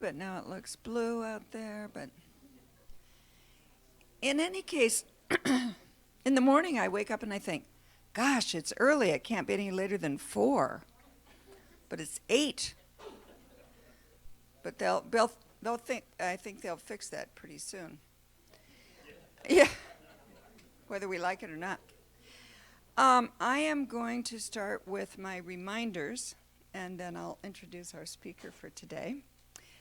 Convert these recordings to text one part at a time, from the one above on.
but now it looks blue out there. But in any case, in the morning I wake up and I think, gosh, it's early. It can't be any later than 4. But it's 8. But they'll think, I think they'll fix that pretty soon. Yeah, whether we like it or not. I am going to start with my reminders, and then I'll introduce our speaker for today.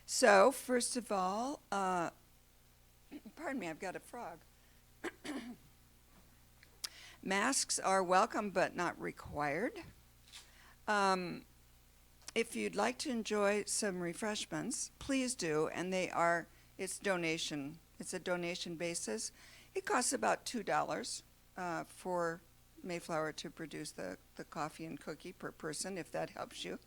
So, first of all, pardon me, I've got a frog. Masks are welcome but not required. If you'd like to enjoy some refreshments, please do, and it's a donation basis. It costs about $2 for Mayflower to produce the coffee and cookie per person, if that helps you.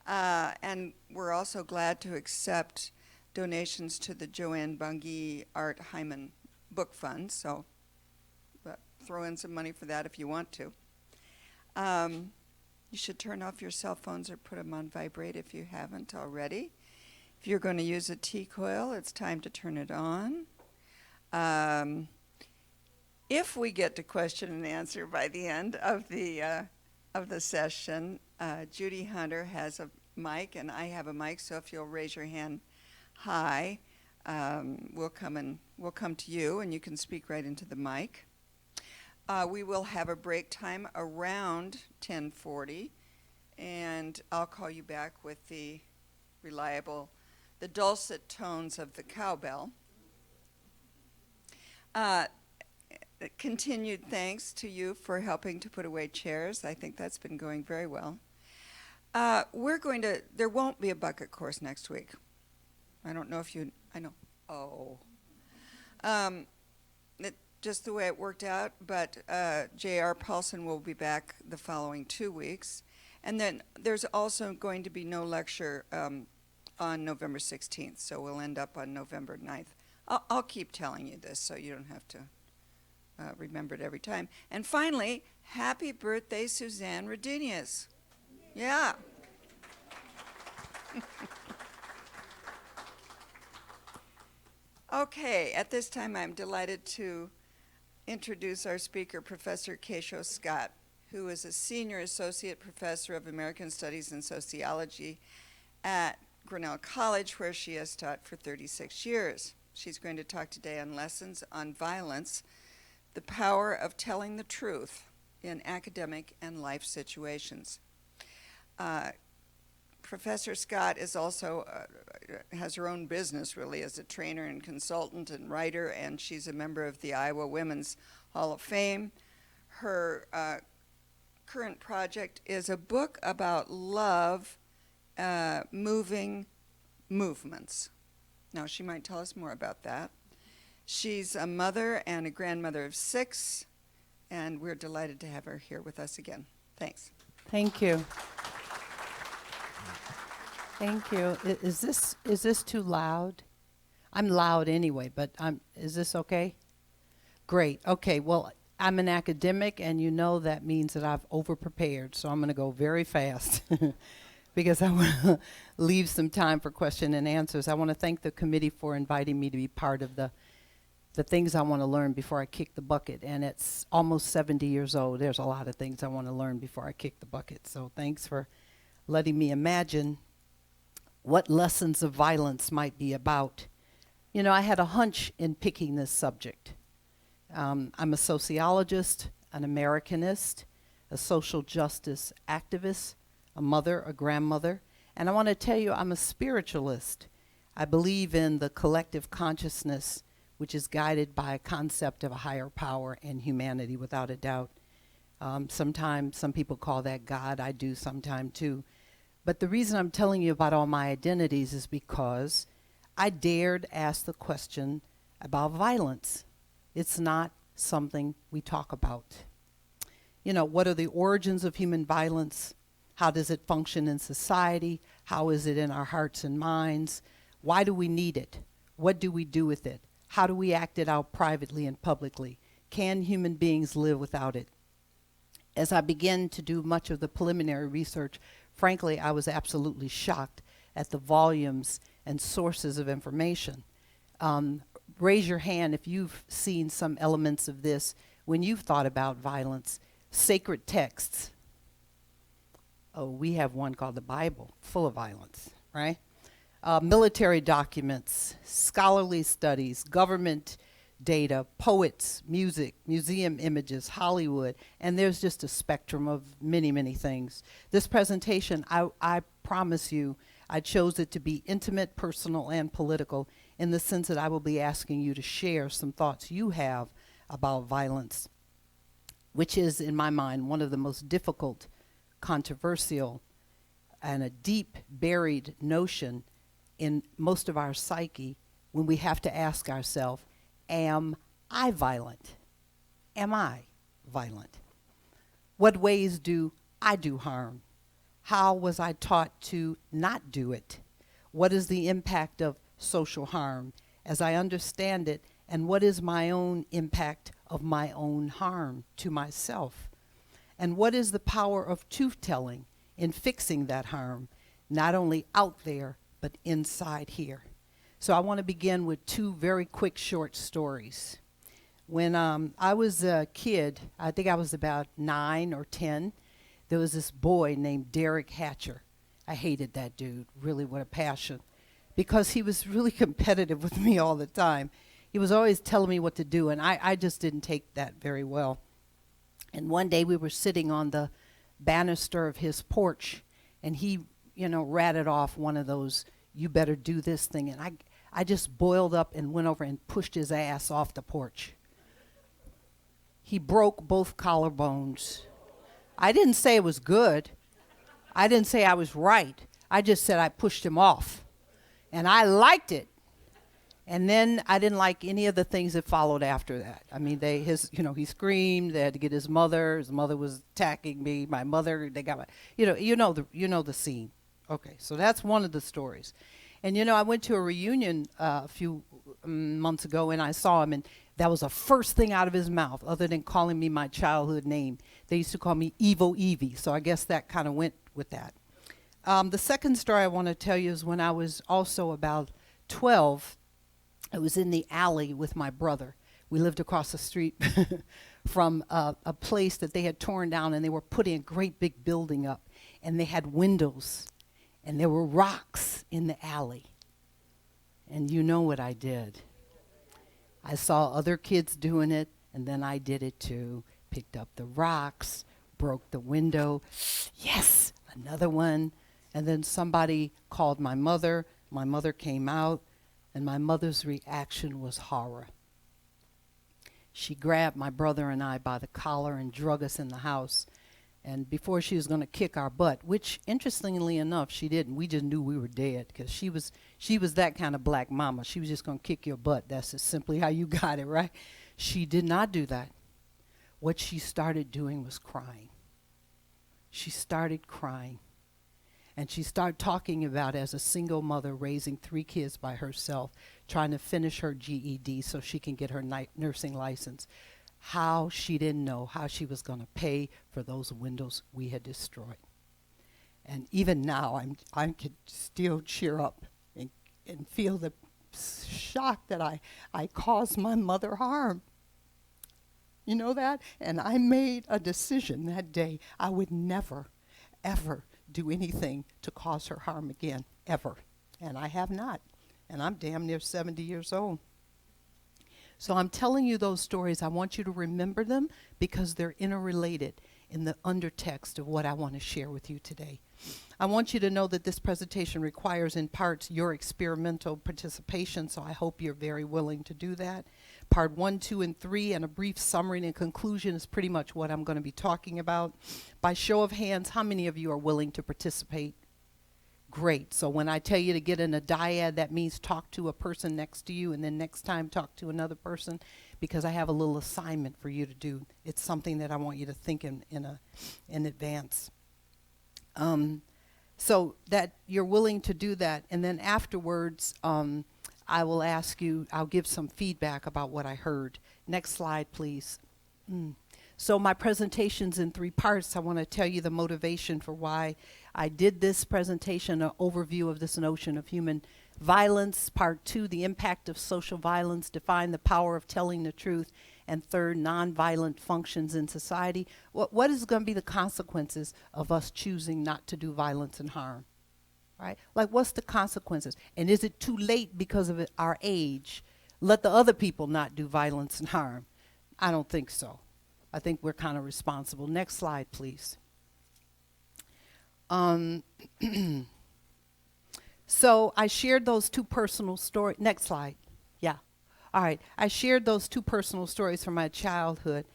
And we're also glad to accept donations to the Joanne Bungee Art Hyman Book Fund, so throw in some money for that if you want to. You should turn off your cell phones or put them on vibrate if you haven't already. If you're going to use a tea coil, it's time to turn it on. If we get to question and answer by the end of the session, Judy Hunter has a mic and I have a mic, so if you'll raise your hand high, we'll come to you and you can speak right into the mic. We will have a break time around 10:40, and I'll call you back with the dulcet tones of the cowbell. Continued thanks to you for helping to put away chairs. I think that's been going very well. There won't be a bucket course next week. I don't know if I know. Oh. Just the way it worked out, but J.R. Paulson will be back the following 2 weeks. And then there's also going to be no lecture on November 16th, so we'll end up on November 9th. I'll keep telling you this so you don't have to remember it every time. And finally, happy birthday, Suzanne Redinius. Yeah. Okay, at this time I'm delighted to introduce our speaker, Professor Kesho Scott, who is a senior associate professor of American Studies and Sociology at Grinnell College, where she has taught for 36 years. She's going to talk today on lessons on violence, the power of telling the truth in academic and life situations. Professor Scott is also has her own business, really, as a trainer and consultant and writer, and she's a member of the Iowa Women's Hall of Fame. Her current project is a book about love moving movements. Now, she might tell us more about that. She's a mother and a grandmother of 6, and we're delighted to have her here with us again. Thanks. Thank you. Thank you. Is this too loud? I'm loud anyway, but is this okay? Great. Okay. Well, I'm an academic, and you know that means that I've over-prepared, so I'm going to go very fast because I want to leave some time for question and answers. I want to thank the committee for inviting me to be part of the things I want to learn before I kick the bucket, and it's almost 70 years old. There's a lot of things I want to learn before I kick the bucket, so thanks for letting me imagine what lessons of violence might be about. You know, I had a hunch in picking this subject. I'm a sociologist, an Americanist, a social justice activist, a mother, a grandmother, and I want to tell you I'm a spiritualist. I believe in the collective consciousness, which is guided by a concept of a higher power and humanity, without a doubt. Sometimes some people call that God. I do sometime too. But the reason I'm telling you about all my identities is because I dared ask the question about violence. It's not something we talk about. You know, what are the origins of human violence? How does it function in society? How is it in our hearts and minds? Why do we need it? What do we do with it? How do we act it out privately and publicly? Can human beings live without it? As I began to do much of the preliminary research, frankly, I was absolutely shocked at the volumes and sources of information. Raise your hand if you've seen some elements of this when you've thought about violence. Sacred texts. Oh, we have one called the Bible, full of violence, right? Military documents, scholarly studies, government data, poets, music, museum images, Hollywood, and there's just a spectrum of many, many things. This presentation, I promise you, I chose it to be intimate, personal, and political in the sense that I will be asking you to share some thoughts you have about violence, which is, in my mind, one of the most difficult, controversial, and a deep buried notion in most of our psyche when we have to ask ourselves, am I violent? Am I violent? What ways do I do harm? How was I taught to not do it? What is the impact of social harm as I understand it? And what is my own impact of my own harm to myself? And what is the power of truth-telling in fixing that harm, not only out there, but inside here? So I want to begin with two very quick short stories. When I was a kid, I think I was about 9 or 10, there was this boy named Derek Hatcher. I hated that dude, really with a passion, because he was really competitive with me all the time. He was always telling me what to do, and I just didn't take that very well. And one day we were sitting on the banister of his porch, and he, ratted off one of those, you better do this thing. And I just boiled up and went over and pushed his ass off the porch. He broke both collarbones. I didn't say it was good. I didn't say I was right. I just said I pushed him off. And I liked it. And then I didn't like any of the things that followed after that. I mean, he screamed. They had to get his mother. His mother was attacking me. My mother, they got my, you know the scene. Okay, so that's one of the stories. And I went to a reunion a few months ago, and I saw him, and that was the first thing out of his mouth, other than calling me my childhood name. They used to call me Evo Evie, so I guess that kind of went with that. The second story I want to tell you is when I was also about 12. I was in the alley with my brother. We lived across the street from a place that they had torn down, and they were putting a great big building up, and they had windows, and there were rocks in the alley. And you know what I did. I saw other kids doing it, and then I did it too. Picked up the rocks, broke the window. Yes, another one. And then somebody called my mother. My mother came out. And my mother's reaction was horror. She grabbed my brother and I by the collar and drug us in the house. And before she was going to kick our butt, which interestingly enough, she didn't. We just knew we were dead because she was that kind of black mama. She was just going to kick your butt. That's just simply how you got it, right? She did not do that. What she started doing was crying. She started crying. And she started talking about, as a single mother raising 3 kids by herself, trying to finish her GED so she can get her nursing license, how she didn't know how she was going to pay for those windows we had destroyed. And even now, I could still cheer up and feel the shock that I caused my mother harm. You know that? And I made a decision that day. I would never, ever do anything to cause her harm again, ever. And I have not. And I'm damn near 70 years old. So I'm telling you those stories. I want you to remember them because they're interrelated in the undertext of what I want to share with you today. I want you to know that this presentation requires in parts your experimental participation, so I hope you're very willing to do that. Part 1, 2, and 3, and a brief summary and conclusion is pretty much what I'm going to be talking about. By show of hands, how many of you are willing to participate? Great. So when I tell you to get in a dyad, that means talk to a person next to you, and then next time talk to another person, because I have a little assignment for you to do. It's something that I want you to think in advance. So that you're willing to do that, and then afterwards, I will ask you, I'll give some feedback about what I heard. Next slide, please. So my presentation's in 3 parts. I want to tell you the motivation for why I did this presentation, an overview of this notion of human violence. Part 2, the impact of social violence, define the power of telling the truth. And 3rd, nonviolent functions in society. What is going to be the consequences of us choosing not to do violence and harm? Right? Like, what's the consequences? And is it too late because of our age? Let the other people not do violence and harm. I don't think so. I think we're kind of responsible. Next slide, please. So I shared those 2 personal stories. Next slide. Yeah. All right. I shared those 2 personal stories from my childhood,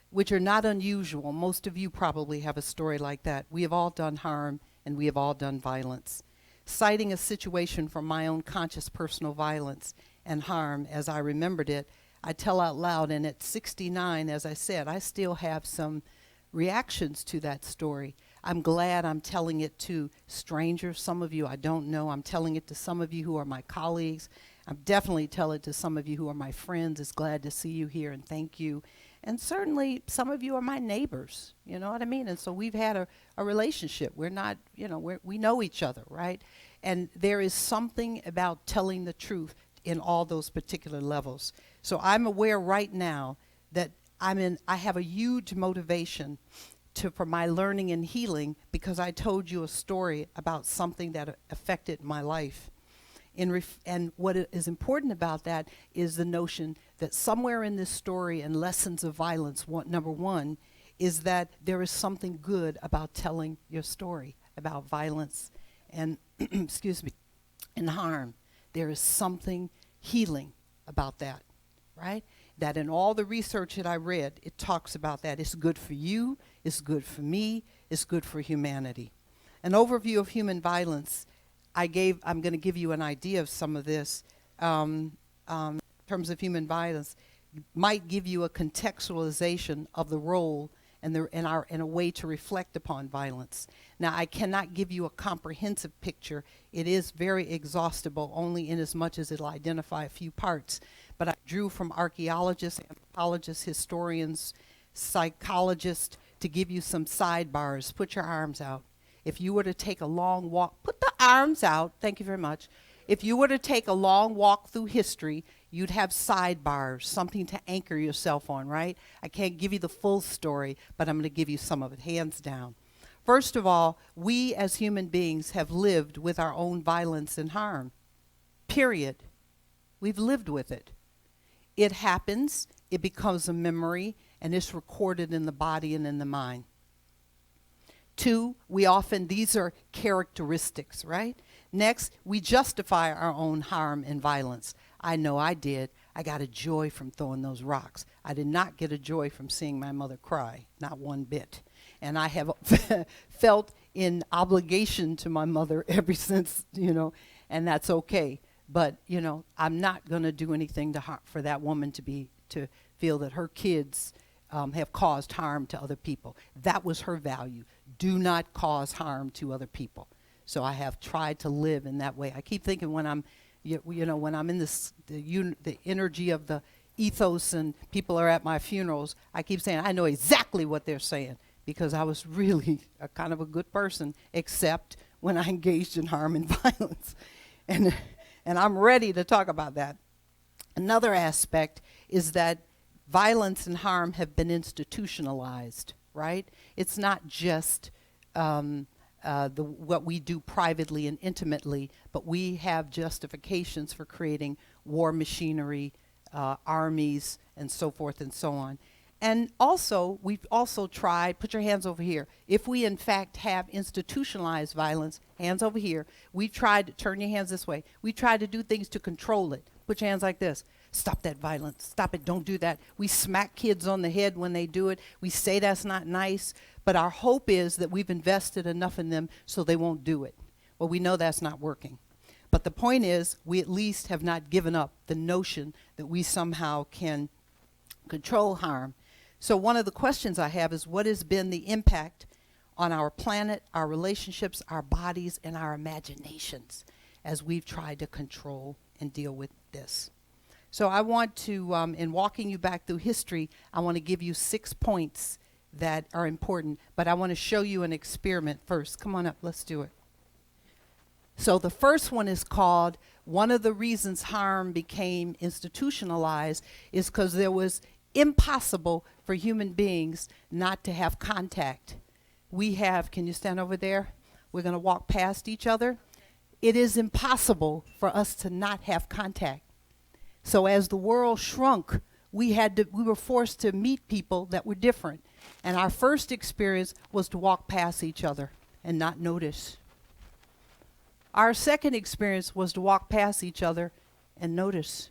which are not unusual. Most of you probably have a story like that. We have all done harm, and we have all done violence. Citing a situation from my own conscious personal violence and harm as I remembered it, I tell out loud, and at 69, as I said, I still have some reactions to that story. I'm glad I'm telling it to strangers. Some of you I don't know. I'm telling it to some of you who are my colleagues. I'm definitely telling it to some of you who are my friends. It's glad to see you here, and thank you. And certainly some of you are my neighbors, you know what I mean? And so we've had a relationship. We're not, you know, we know each other, right? And there is something about telling the truth in all those particular levels. So I'm aware right now that I have a huge motivation for my learning and healing because I told you a story about something that affected my life. And what is important about that is the notion that somewhere in this story and lessons of violence, number 1, is that there is something good about telling your story about violence and, excuse me, and harm. There is something healing about that, right? That in all the research that I read, it talks about that. It's good for you, it's good for me, it's good for humanity. An overview of human violence I'm going to give you an idea of some of this in terms of human violence, might give you a contextualization of the role and a way to reflect upon violence. Now, I cannot give you a comprehensive picture. It is very exhaustible, only in as much as it'll identify a few parts. But I drew from archaeologists, anthropologists, historians, psychologists to give you some sidebars. Put your arms out. If you were to take a long walk, put the arms out, thank you very much. If you were to take a long walk through history, you'd have sidebars, something to anchor yourself on, right? I can't give you the full story, but I'm going to give you some of it, hands down. First of all, we as human beings have lived with our own violence and harm, period. We've lived with it. It happens, it becomes a memory, and it's recorded in the body and in the mind. 2, these are characteristics, right? Next, we justify our own harm and violence. I know I did. I got a joy from throwing those rocks. I did not get a joy from seeing my mother cry, not one bit. And I have felt in obligation to my mother ever since, and that's okay. But, I'm not going to do anything for that woman to feel that her kids have caused harm to other people. That was her value. Do not cause harm to other people. So I have tried to live in that way. I keep thinking when I'm in the energy of the ethos and people are at my funerals, I keep saying, I know exactly what they're saying because I was really a kind of a good person, except when I engaged in harm and violence. And I'm ready to talk about that. Another aspect is that violence and harm have been institutionalized, right? It's not just what we do privately and intimately, but we have justifications for creating war machinery, armies, and so forth and so on. And also, we've also tried, put your hands over here, if we in fact have institutionalized violence, hands over here, we've tried to, turn your hands this way, we tried to do things to control it. Put your hands like this. Stop that violence. Stop it. Don't do that. We smack kids on the head when they do it. We say that's not nice. But our hope is that we've invested enough in them so they won't do it. Well, we know that's not working. But the point is, we at least have not given up the notion that we somehow can control harm. So one of the questions I have is, what has been the impact on our planet, our relationships, our bodies, and our imaginations as we've tried to control and deal with this? So I want to, in walking you back through history, I want to give you 6 points that are important, but I want to show you an experiment first. Come on up, let's do it. So the first one is called, one of the reasons harm became institutionalized is because there was impossible for human beings not to have contact. We have, can you stand over there? We're going to walk past each other. It is impossible for us to not have contact. So as the world shrunk, we were forced to meet people that were different. And our first experience was to walk past each other and not notice. Our second experience was to walk past each other and notice.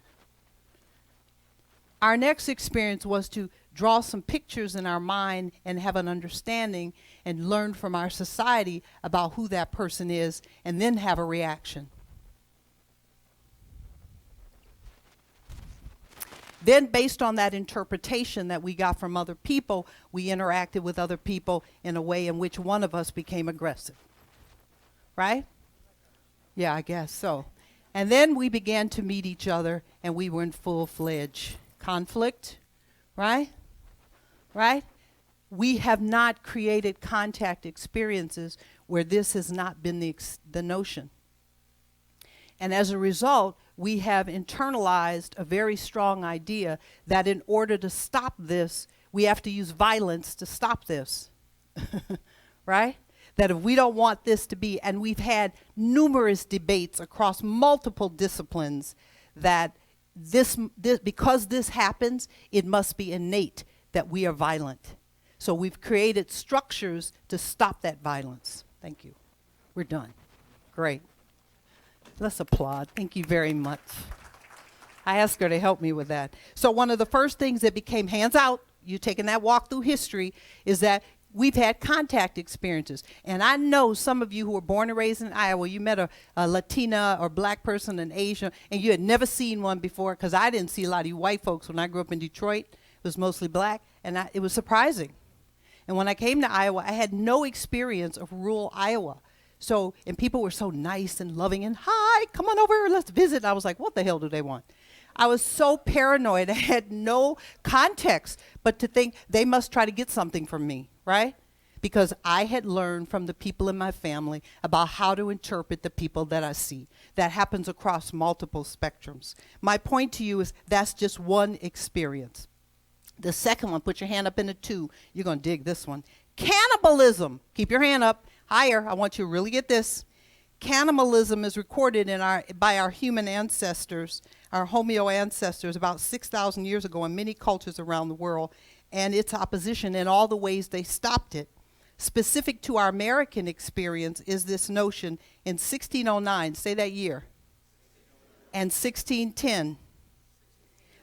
Our next experience was to draw some pictures in our mind and have an understanding and learn from our society about who that person is and then have a reaction. Then based on that interpretation that we got from other people, we interacted with other people in a way in which one of us became aggressive. Right? Yeah, I guess so. And then we began to meet each other and we were in full-fledged conflict. Right? Right? We have not created contact experiences where this has not been the notion. And as a result, we have internalized a very strong idea that in order to stop this, we have to use violence to stop this. Right? That if we don't want this to be, and we've had numerous debates across multiple disciplines that this because this happens, it must be innate that we are violent. So we've created structures to stop that violence. Thank you. We're done. Great. Let's applaud. Thank you very much. I asked her to help me with that. So one of the first things that became hands out, you taking that walk through history, is that we've had contact experiences. And I know some of you who were born and raised in Iowa, you met a Latina or black person in Asia, and you had never seen one before, because I didn't see a lot of you white folks when I grew up in Detroit. It was mostly black, and it was surprising. And when I came to Iowa, I had no experience of rural Iowa. So, and people were so nice and loving and, hi, come on over, let's visit. I was like, what the hell do they want? I was so paranoid. I had no context but to think they must try to get something from me, right? Because I had learned from the people in my family about how to interpret the people that I see. That happens across multiple spectrums. My point to you is that's just one experience. The second one, put your hand up in a 2. You're going to dig this one. Cannibalism. Keep your hand up. Higher. I want you to really get this. Cannibalism is recorded by our human ancestors, our Homo ancestors, about 6,000 years ago in many cultures around the world, and its opposition in all the ways they stopped it. Specific to our American experience is this notion in 1609, say that year, and 1610,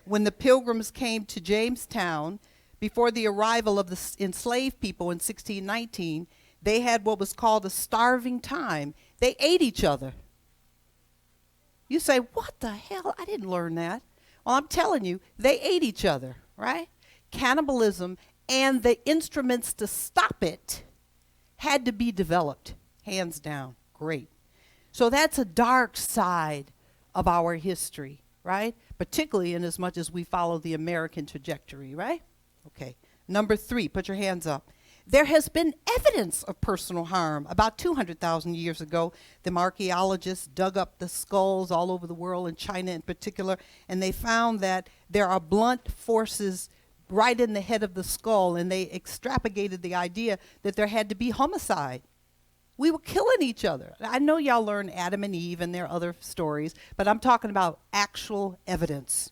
when the Pilgrims came to Jamestown, before the arrival of the enslaved people in 1619, they had what was called a starving time. They ate each other. You say, what the hell? I didn't learn that. Well, I'm telling you, they ate each other, right? Cannibalism and the instruments to stop it had to be developed, hands down. Great. So that's a dark side of our history, right? Particularly in as much as we follow the American trajectory, right? Okay. Number 3, put your hands up. There has been evidence of personal harm. About 200,000 years ago, the archaeologists dug up the skulls all over the world, in China in particular, and they found that there are blunt forces right in the head of the skull, and they extrapolated the idea that there had to be homicide. We were killing each other. I know y'all learned Adam and Eve and there are other stories, but I'm talking about actual evidence.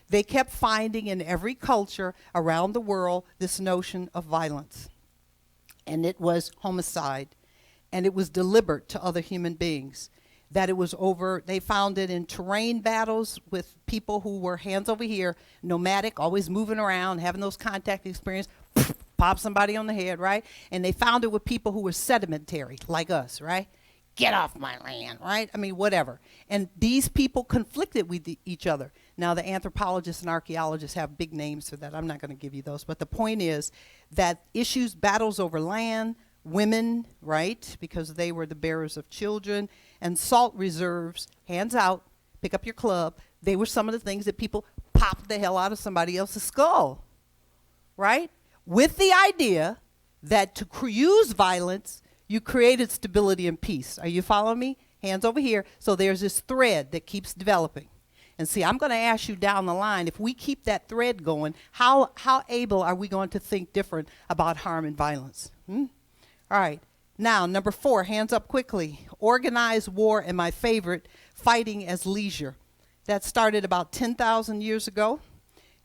They kept finding in every culture around the world this notion of violence. And it was homicide, and it was deliberate to other human beings. That it was over, they found it in terrain battles with people who were hands over here, nomadic, always moving around, having those contact experience, pop somebody on the head, right? And they found it with people who were sedimentary, like us, right? Get off my land, right? I mean, whatever. And these people conflicted with each other. Now, the anthropologists and archaeologists have big names for that. I'm not going to give you those. But the point is that issues, battles over land, women, right, because they were the bearers of children, and salt reserves, hands out, pick up your club, They were some of the things that people popped the hell out of somebody else's skull, right? With the idea that to use violence, you created stability and peace. Are you following me? Hands over here. So there's this thread that keeps developing. And see, I'm going to ask you down the line, if we keep that thread going, how able are we going to think different about harm and violence? All right. Now, number 4, hands up quickly. Organized war, and my favorite, fighting as leisure. That started about 10,000 years ago.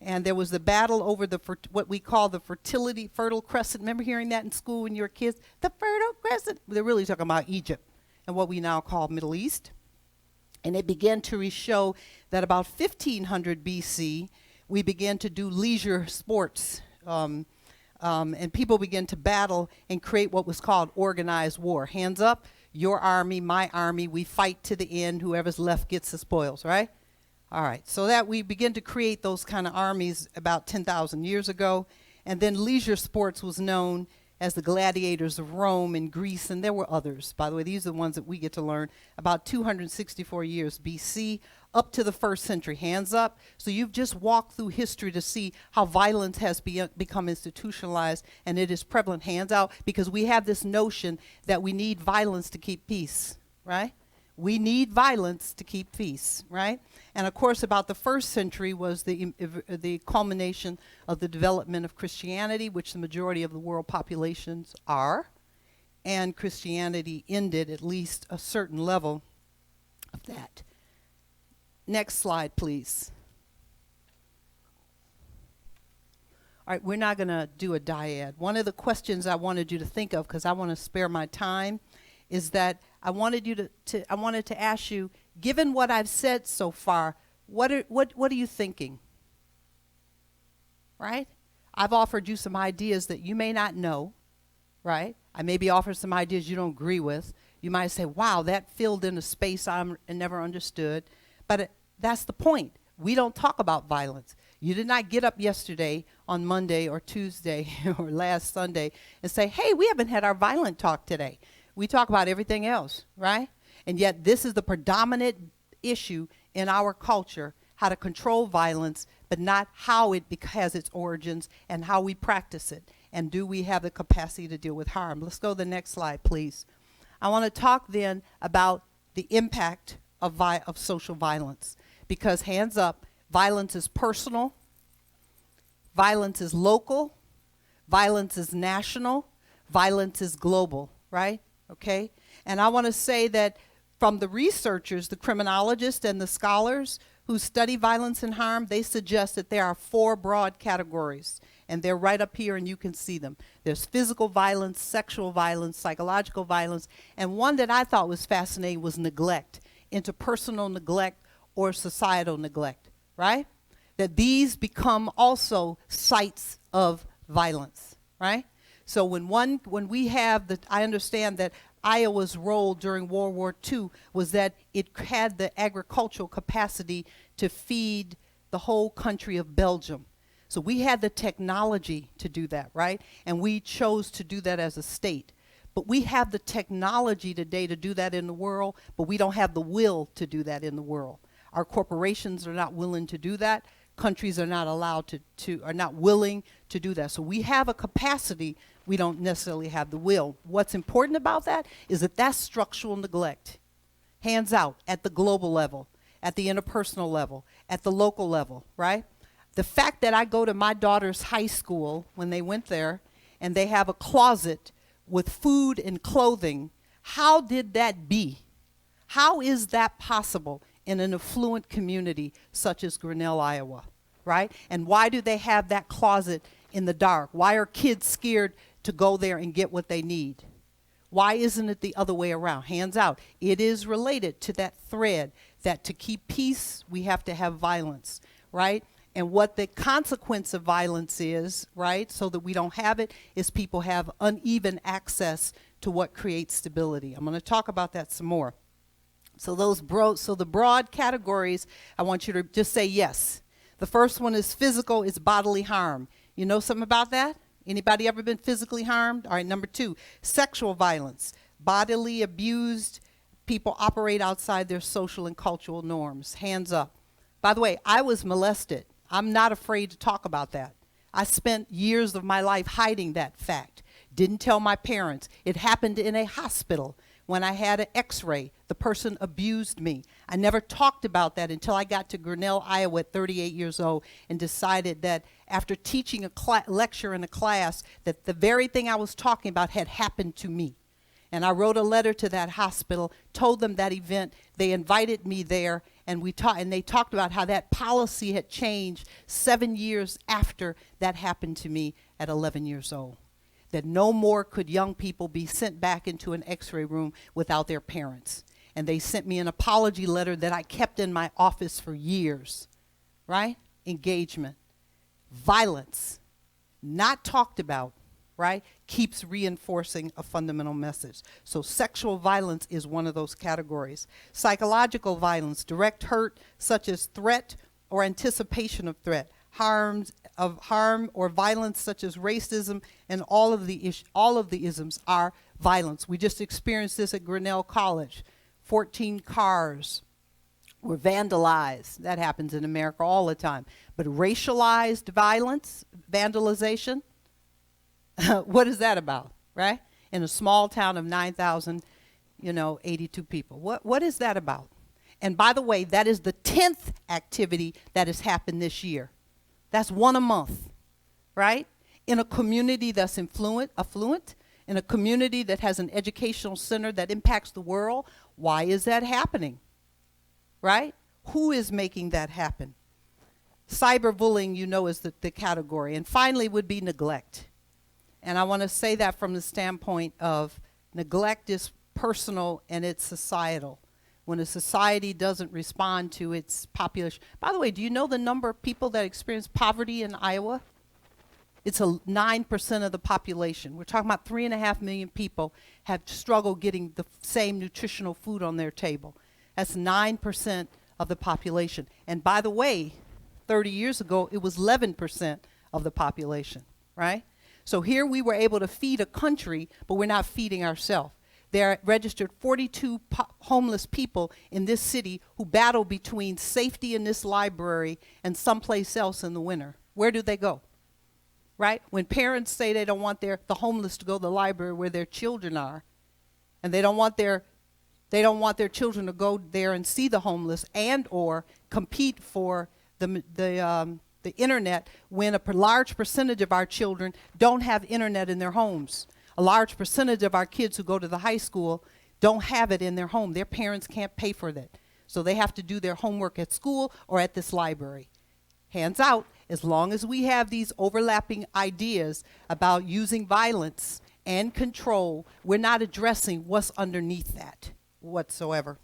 And there was the battle over what we call the Fertile Crescent. Remember hearing that in school when you were kids? The Fertile Crescent. They're really talking about Egypt and what we now call Middle East. And it began to show that about 1500 BC, we began to do leisure sports. And people began to battle and create what was called organized war. Hands up, your army, my army, we fight to the end. Whoever's left gets the spoils, right? All right, so that we begin to create those kind of armies about 10,000 years ago. And then leisure sports was known as the gladiators of Rome and Greece, and there were others. By the way, these are the ones that we get to learn about 264 years BC up to the 1st century. Hands up. So you've just walked through history to see how violence has become institutionalized, and it is prevalent. Hands out, because we have this notion that we need violence to keep peace, right? We need violence to keep peace, right? And of course, about the 1st century was the culmination of the development of Christianity, which the majority of the world populations are. And Christianity ended at least a certain level of that. Next slide, please. All right, we're not going to do a dyad. One of the questions I wanted you to think of, because I want to spare my time, is that I wanted you I wanted to ask you, given what I've said so far, what are you thinking? Right? I've offered you some ideas that you may not know, right? I maybe offered some ideas you don't agree with. You might say, wow, that filled in a space I never understood. But that's the point. We don't talk about violence. You did not get up yesterday on Monday or Tuesday or last Sunday and say, hey, we haven't had our violent talk today. We talk about everything else, right? And yet this is the predominant issue in our culture, how to control violence, but not how it has its origins and how we practice it. And do we have the capacity to deal with harm? Let's go to the next slide, please. I want to talk then about the impact of social violence. Because hands up, violence is personal, violence is local, violence is national, violence is global, right? Okay? And I want to say that from the researchers, the criminologists and the scholars who study violence and harm, they suggest that there are 4 broad categories. And they're right up here and you can see them. There's physical violence, sexual violence, psychological violence, and one that I thought was fascinating was neglect, interpersonal neglect or societal neglect, right? That these become also sites of violence, right? So when we have I understand that Iowa's role during World War II was that it had the agricultural capacity to feed the whole country of Belgium. So we had the technology to do that, right? And we chose to do that as a state. But we have the technology today to do that in the world, but we don't have the will to do that in the world. Our corporations are not willing to do that. Countries are not allowed are not willing to do that. So we have a capacity, we don't necessarily have the will. What's important about that is that that's structural neglect. Hands out at the global level, at the interpersonal level, at the local level, right? The fact that I go to my daughter's high school when they went there and they have a closet with food and clothing, how did that be? How is that possible in an affluent community such as Grinnell, Iowa, right? And why do they have that closet in the dark? Why are kids scared to go there and get what they need? Why isn't it the other way around? Hands out. It is related to that thread that to keep peace, we have to have violence, right? And what the consequence of violence is, right, so that we don't have it, is people have uneven access to what creates stability. I'm going to talk about that some more. So the broad categories, I want you to just say yes. The first one is physical, it's bodily harm. You know something about that? Anybody ever been physically harmed? All right, number 2, sexual violence. Bodily abused, people operate outside their social and cultural norms. Hands up. By the way, I was molested. I'm not afraid to talk about that. I spent years of my life hiding that fact. Didn't tell my parents. It happened in a hospital. When I had an x-ray, the person abused me. I never talked about that until I got to Grinnell, Iowa at 38 years old and decided that after teaching a lecture in a class that the very thing I was talking about had happened to me. And I wrote a letter to that hospital, told them that event. They invited me there, and they talked about how that policy had changed 7 years after that happened to me at 11 years old. That no more could young people be sent back into an x-ray room without their parents. And they sent me an apology letter that I kept in my office for years, right? Engagement. Violence, not talked about, right, keeps reinforcing a fundamental message. So sexual violence is one of those categories. Psychological violence, direct hurt such as threat or anticipation of threat, harm or violence such as racism, and all of the isms are violence. We just experienced this at Grinnell College. 14 cars were vandalized. That happens in America all the time. But racialized violence, vandalization, what is that about, right? In a small town of 9,000, 82 people. What is that about? And by the way, that is the 10th activity that has happened this year. That's one a month, right? In a community that's affluent, in a community that has an educational center that impacts the world. Why is that happening, right? Who is making that happen? Cyberbullying, is the category. And finally would be neglect. And I want to say that from the standpoint of neglect is personal and it's societal. When a society doesn't respond to its population. By the way, do you know the number of people that experience poverty in Iowa? It's 9% of the population. We're talking about 3.5 million people have struggled getting the same nutritional food on their table. That's 9% of the population. And by the way, 30 years ago, it was 11% of the population, right? So here we were able to feed a country, but we're not feeding ourselves. There are registered 42 homeless people in this city who battle between safety in this library and someplace else in the winter. Where do they go? Right? When parents say they don't want the homeless to go to the library where their children are, and they don't want their children to go there and see the homeless and or compete for the internet when a large percentage of our children don't have internet in their homes. A large percentage of our kids who go to the high school don't have it in their home. Their parents can't pay for that. So they have to do their homework at school or at this library. Hands out, as long as we have these overlapping ideas about using violence and control, we're not addressing what's underneath that whatsoever.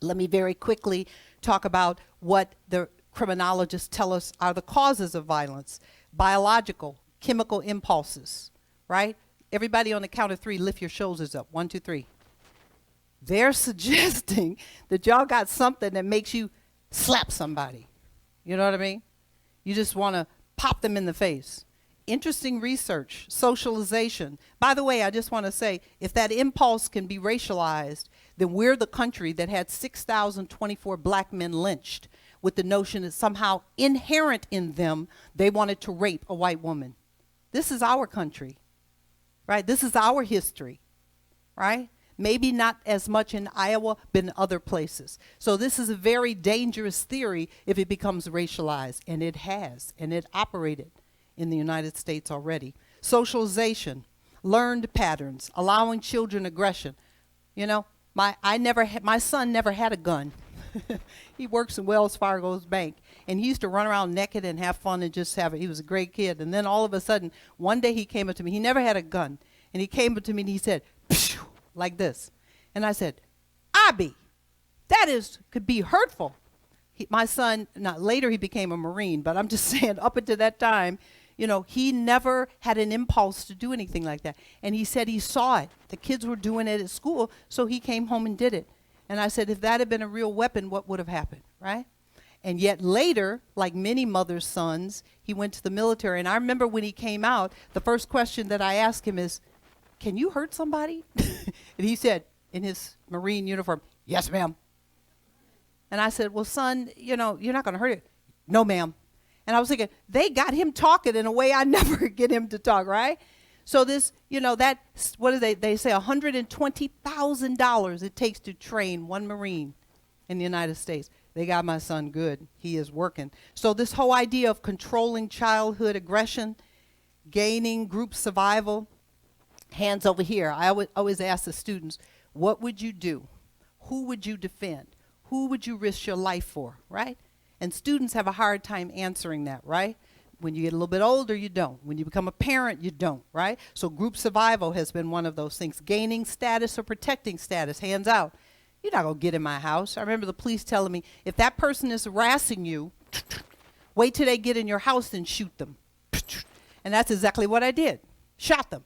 Let me very quickly talk about what the criminologists tell us are the causes of violence. Biological, chemical impulses, right? Everybody on the count of 3, lift your shoulders up. 1, 2, 3. They're suggesting that y'all got something that makes you slap somebody. You know what I mean? You just want to pop them in the face. Interesting research, socialization. By the way, I just want to say, if that impulse can be racialized, then we're the country that had 6,024 black men lynched with the notion that somehow inherent in them, they wanted to rape a white woman. This is our country. Right? This is our history, right? Maybe not as much in Iowa, but in other places. So this is a very dangerous theory if it becomes racialized, and it has, and it operated in the United States already. Socialization, learned patterns, allowing children aggression. My son never had a gun. He works in Wells Fargo's bank, and he used to run around naked and have fun and just have it. He was a great kid. And then all of a sudden, one day he came up to me. He never had a gun. And he came up to me and he said, phew, like this. And I said, Abby, that could be hurtful. My son, later he became a Marine, but I'm just saying up until that time, he never had an impulse to do anything like that. And he said he saw it. The kids were doing it at school, so he came home and did it. And I said, if that had been a real weapon, what would have happened, right? And yet later, like many mothers' sons, he went to the military. And I remember when he came out, the first question that I asked him is, can you hurt somebody? And he said, in his Marine uniform, yes, ma'am. And I said, well, son, you're not going to hurt it. No, ma'am. And I was thinking, they got him talking in a way I never get him to talk, right? So this, that, what do they say, $120,000 it takes to train one Marine in the United States. They got my son good. He is working. So this whole idea of controlling childhood aggression, gaining group survival, hands over here. I always ask the students, what would you do? Who would you defend? Who would you risk your life for, right? And students have a hard time answering that, right? When you get a little bit older, you don't. When you become a parent, you don't, right? So group survival has been one of those things. Gaining status or protecting status, hands out. You're not going to get in my house. I remember the police telling me, if that person is harassing you, wait till they get in your house, then shoot them. And that's exactly what I did. Shot them,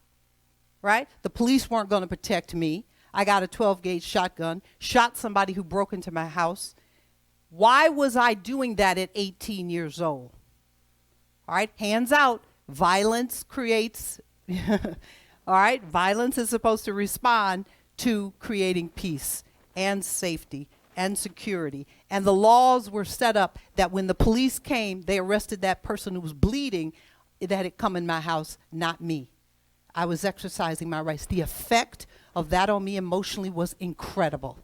right? The police weren't going to protect me. I got a 12-gauge shotgun, shot somebody who broke into my house. Why was I doing that at 18 years old? All right, hands out. Violence creates, all right, violence is supposed to respond to creating peace and safety and security. And the laws were set up that when the police came, they arrested that person who was bleeding that had come in my house, not me. I was exercising my rights. The effect of that on me emotionally was incredible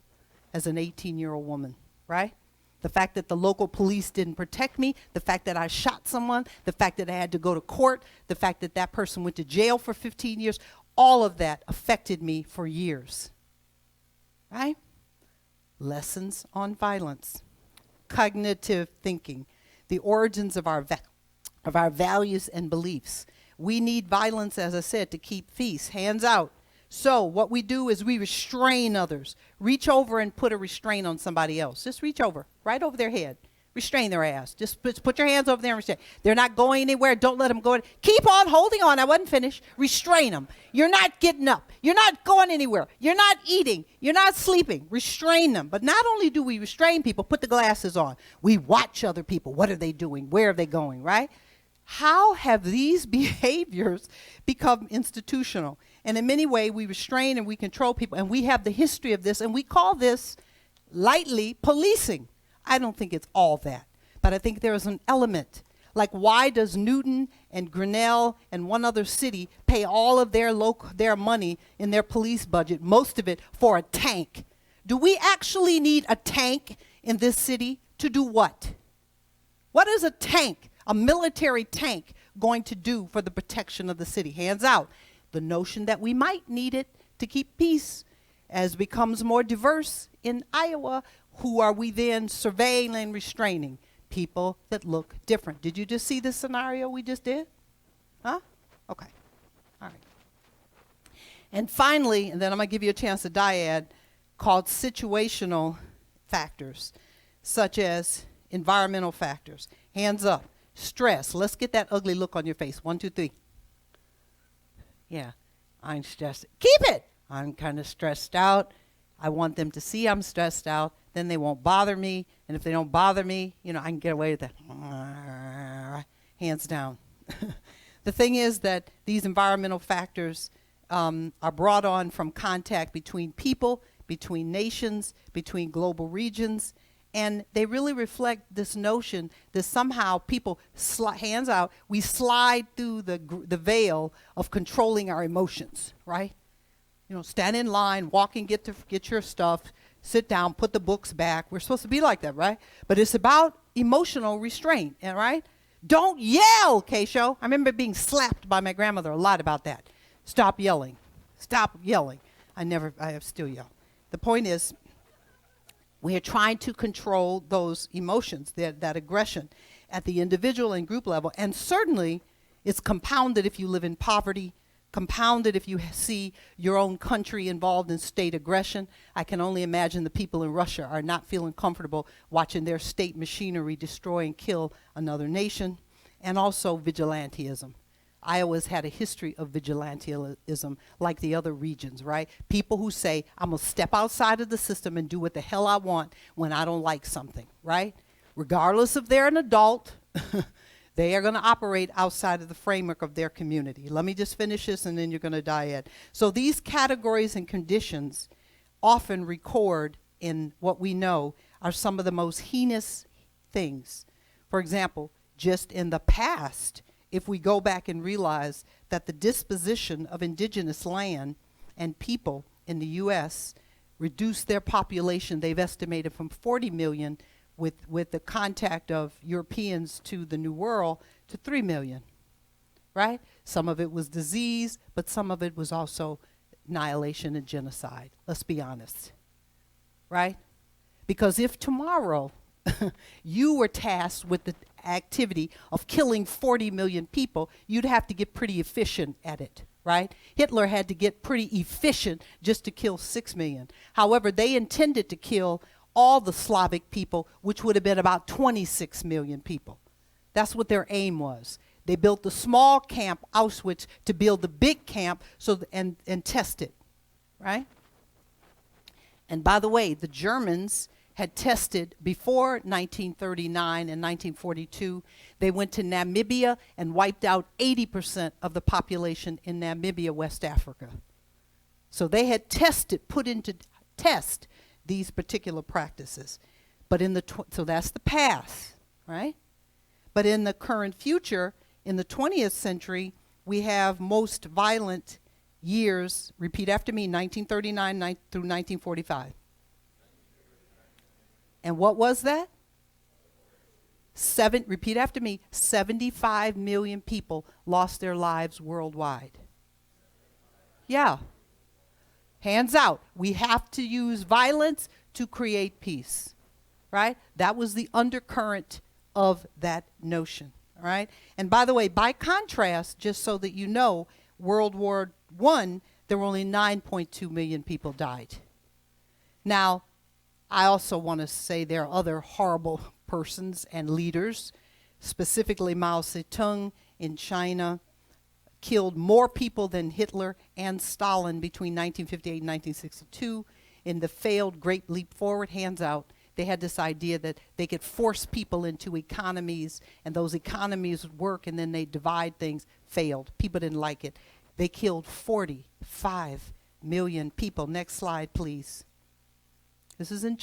as an 18-year-old woman, right? The fact that the local police didn't protect me, the fact that I shot someone, the fact that I had to go to court, the fact that that person went to jail for 15 years, all of that affected me for years, right? Lessons on violence, cognitive thinking, the origins of our values and beliefs. We need violence, as I said, to keep peace, hands out. So what we do is we restrain others. Reach over and put a restraint on somebody else. Just reach over, right over their head. Restrain their ass. Just put your hands over there and restrain. They're not going anywhere. Don't let them go. Keep on holding on. I wasn't finished. Restrain them. You're not getting up. You're not going anywhere. You're not eating. You're not sleeping. Restrain them. But not only do we restrain people, put the glasses on. We watch other people. What are they doing? Where are they going, right? How have these behaviors become institutional? And in many ways, we restrain and we control people. And we have the history of this. And we call this lightly policing. I don't think it's all that. But I think there is an element. Like, why does Newton and Grinnell and one other city pay all of their money in their police budget, most of it, for a tank? Do we actually need a tank in this city to do what? What is a tank, a military tank, going to do for the protection of the city? Hands out. The notion that we might need it to keep peace as becomes more diverse in Iowa, who are we then surveilling and restraining? People that look different. Did you just see the scenario we just did? Huh? Okay. All right. And finally, and then I'm going to give you a chance to dyad, called situational factors, such as environmental factors. Hands up. Stress. Let's get that ugly look on your face. 1, 2, 3. Yeah, I'm stressed. Keep it. I'm kind of stressed out. I want them to see I'm stressed out. Then they won't bother me. And if they don't bother me, I can get away with that. Hands down. The thing is that these environmental factors are brought on from contact between people, between nations, between global regions. And they really reflect this notion that somehow people, hands out, we slide through the veil of controlling our emotions, right? Stand in line, walk and get your stuff, sit down, put the books back. We're supposed to be like that, right? But it's about emotional restraint, right? Don't yell, Kesho. I remember being slapped by my grandmother a lot about that. Stop yelling. Stop yelling. I have still yell. The point is, we are trying to control those emotions, that aggression at the individual and group level. And certainly it's compounded if you live in poverty, compounded if you see your own country involved in state aggression. I can only imagine the people in Russia are not feeling comfortable watching their state machinery destroy and kill another nation. And also vigilantism. Iowa's had a history of vigilantism like the other regions, right? People who say, I'm going to step outside of the system and do what the hell I want when I don't like something, right? Regardless if they're an adult, they are going to operate outside of the framework of their community. Let me just finish this and then you're going to dyad. So these categories and conditions often record in what we know are some of the most heinous things. For example, just in the past, if we go back and realize that the disposition of indigenous land and people in the U.S. reduced their population, they've estimated from 40 million with the contact of Europeans to the New World to 3 million, right? Some of it was disease, but some of it was also annihilation and genocide. Let's be honest, right? Because if tomorrow you were tasked with the activity of killing 40 million people, you'd have to get pretty efficient at it, right? Hitler had to get pretty efficient just to kill 6 million. However, they intended to kill all the Slavic people, which would have been about 26 million people. That's what their aim was. They built the small camp, Auschwitz, to build the big camp and test it, right? And by the way, the Germans had tested before 1939 and 1942. They went to Namibia and wiped out 80% of the population in Namibia, West Africa. So they had put into test these particular practices. But so that's the past, right? But in the current future, in the 20th century, we have most violent years, repeat after me, 1939 through 1945. And what was that? Repeat after me, 75 million people lost their lives worldwide. Yeah. Hands out. We have to use violence to create peace, right? That was the undercurrent of that notion, all right? And by the way, by contrast, just so that you know, World War I, there were only 9.2 million people died. Now, I also want to say there are other horrible persons and leaders, specifically Mao Zedong in China, killed more people than Hitler and Stalin between 1958 and 1962 in the failed Great Leap Forward. Hands out. They had this idea that they could force people into economies, and those economies would work, and then they divide things. Failed. People didn't like it. They killed 45 million people. Next slide, please. This is in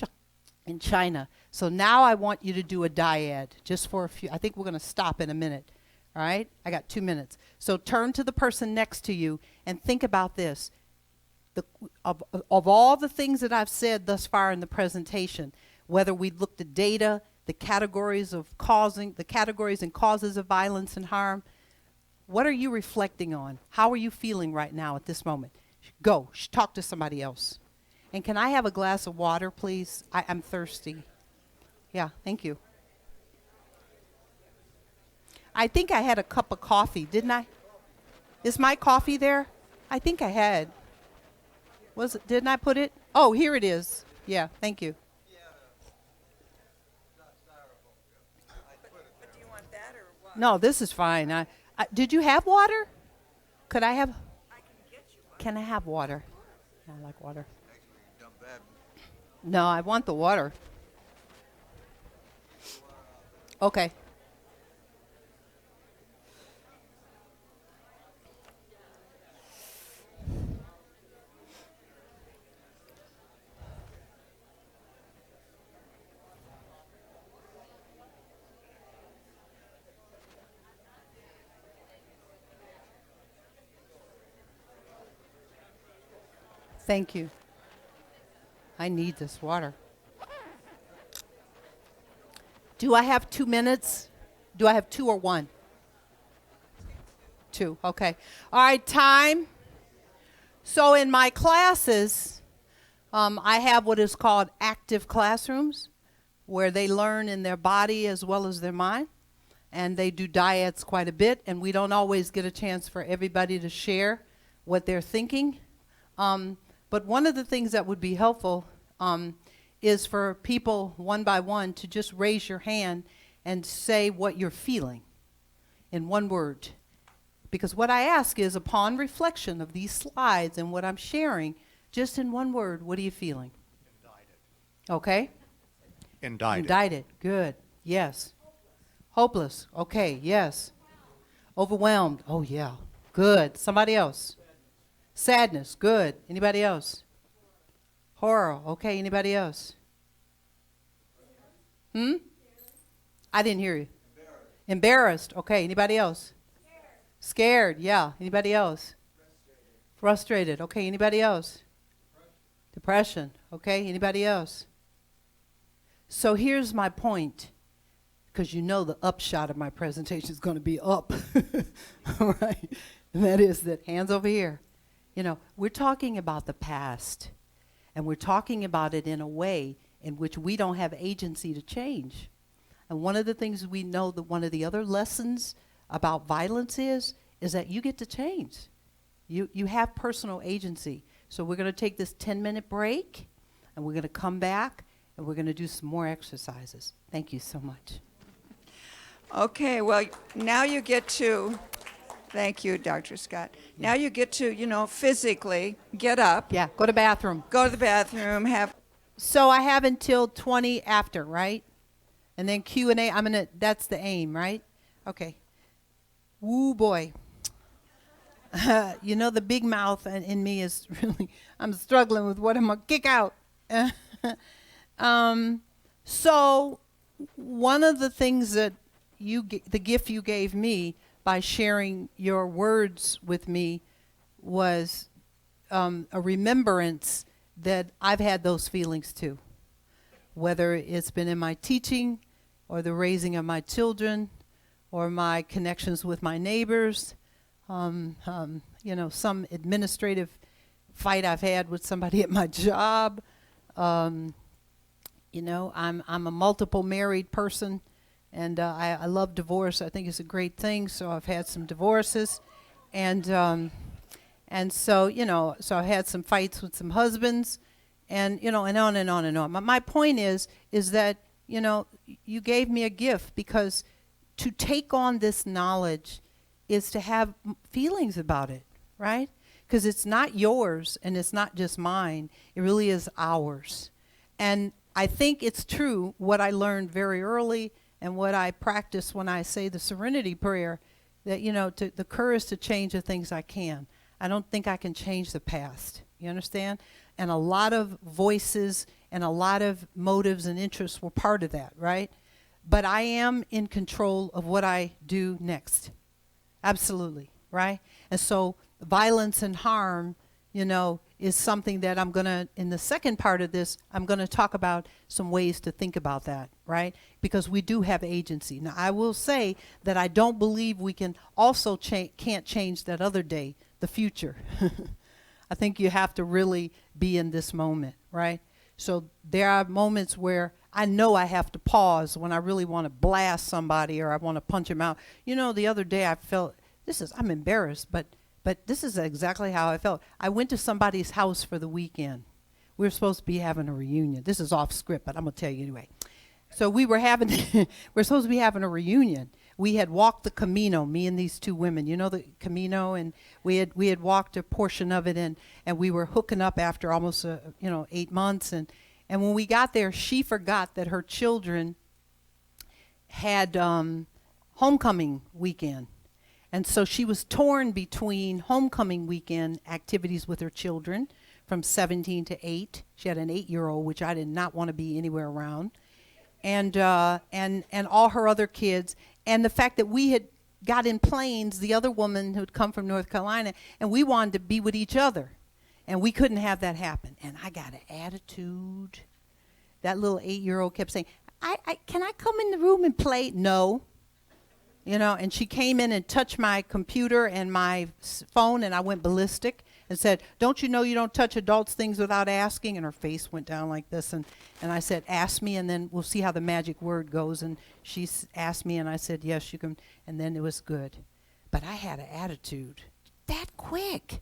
China. So now I want you to do a dyad, just for a few. I think we're going to stop in a minute. All right? I got 2 minutes. So turn to the person next to you and think about this. Of all the things that I've said thus far in the presentation, whether we looked at data, the categories and causes of violence and harm, what are you reflecting on? How are you feeling right now at this moment? Go. Talk to somebody else. And can I have a glass of water, please? I'm thirsty. Yeah, thank you. I think I had a cup of coffee, didn't I? Is my coffee there? I think I had. Didn't I put it? Oh, here it is. Yeah, thank you. But do you want that or what? No, this is fine. Did you have water? Could I have? I can get you one. Can I have water? I like water. No, I want the water. Okay. Thank you. I need this water. Do I have 2 minutes? Do I have 2 or 1? 2, okay. All right, time. So in my classes, I have what is called active classrooms, where they learn in their body as well as their mind. And they do dyads quite a bit, and we don't always get a chance for everybody to share what they're thinking. But one of the things that would be helpful is for people one by one to just raise your hand and say what you're feeling in one word. Because what I ask is, upon reflection of these slides and what I'm sharing, just in one word, what are you feeling? Indicted. Okay? Indicted. Indicted. Good. Yes. Hopeless. Okay. Yes. Overwhelmed. Oh, yeah. Good. Somebody else. Sadness. Good. Anybody else? Horror. Okay, anybody else? I didn't hear you. Embarrassed. Okay, anybody else? Scared. Yeah. Anybody else? Frustrated. Okay, anybody else? Depression. Okay, anybody else? So here's my point, because you know the upshot of my presentation is going to be up. All right. And that is that, hands over here. You know, we're talking about the past, and we're talking about it in a way in which we don't have agency to change. And one of the things we know, that one of the other lessons about violence is that you get to change. You have personal agency. So we're going to take this 10-minute break, and we're going to come back, and we're going to do some more exercises. Thank you so much. Okay, well, now you get to, thank you, Dr. Scott. Now you get to, you know, physically get up, Yeah, go to bathroom. go to the bathroom, have, So I have until 20 after, right? And then Q&A, that's the aim, right? Okay. Woo, boy. You know, the big mouth in me is really, I'm struggling with what I'm going to kick out. So one of the things that the gift you gave me by sharing your words with me was a remembrance that I've had those feelings too. Whether it's been in my teaching or the raising of my children or my connections with my neighbors, you know, some administrative fight I've had with somebody at my job. You know, I'm a multiple married person, and I love divorce. I think it's a great thing. So I've had some divorces, and so, you know, so I had some fights with some husbands, and, you know, and on and on and on. My point is that, you know, you gave me a gift, because to take on this knowledge is to have feelings about it, right? Because it's not yours and it's not just mine. It really is ours. And I think it's true what I learned very early and what I practice when I say the serenity prayer, that, you know, the courage to change the things I can. I don't think I can change the past. You understand? And a lot of voices and a lot of motives and interests were part of that, right? But I am in control of what I do next. Absolutely, right? And so violence and harm, you know, is something that I'm going to, in the second part of this, I'm going to talk about some ways to think about that, right? Because we do have agency. Now, I will say that I don't believe we can also can't change that other day, the future. I think you have to really be in this moment, right? So there are moments where I know I have to pause when I really want to blast somebody or I want to punch him out. You know, the other day I felt, I'm embarrassed, but this is exactly how I felt. I went to somebody's house for the weekend. We were supposed to be having a reunion. This is off script, but I'm going to tell you anyway. So we're supposed to be having a reunion. We had walked the Camino, me and these two women, you know, the Camino, and we had walked a portion of it, and we were hooking up after almost 8 months, and when we got there, she forgot that her children had homecoming weekend. And so she was torn between homecoming weekend activities with her children from 17 to 8. She had an 8-year-old, which I did not want to be anywhere around. And all her other kids. And the fact that we had got in planes, the other woman who had come from North Carolina, and we wanted to be with each other. And we couldn't have that happen. And I got an attitude. That little 8-year-old kept saying, can I come in the room and play? No. You know, and she came in and touched my computer and my phone, and I went ballistic and said, don't you know you don't touch adults' things without asking? And her face went down like this. And I said, ask me, and then we'll see how the magic word goes. And she asked me, and I said, yes, you can. And then it was good. But I had an attitude that quick.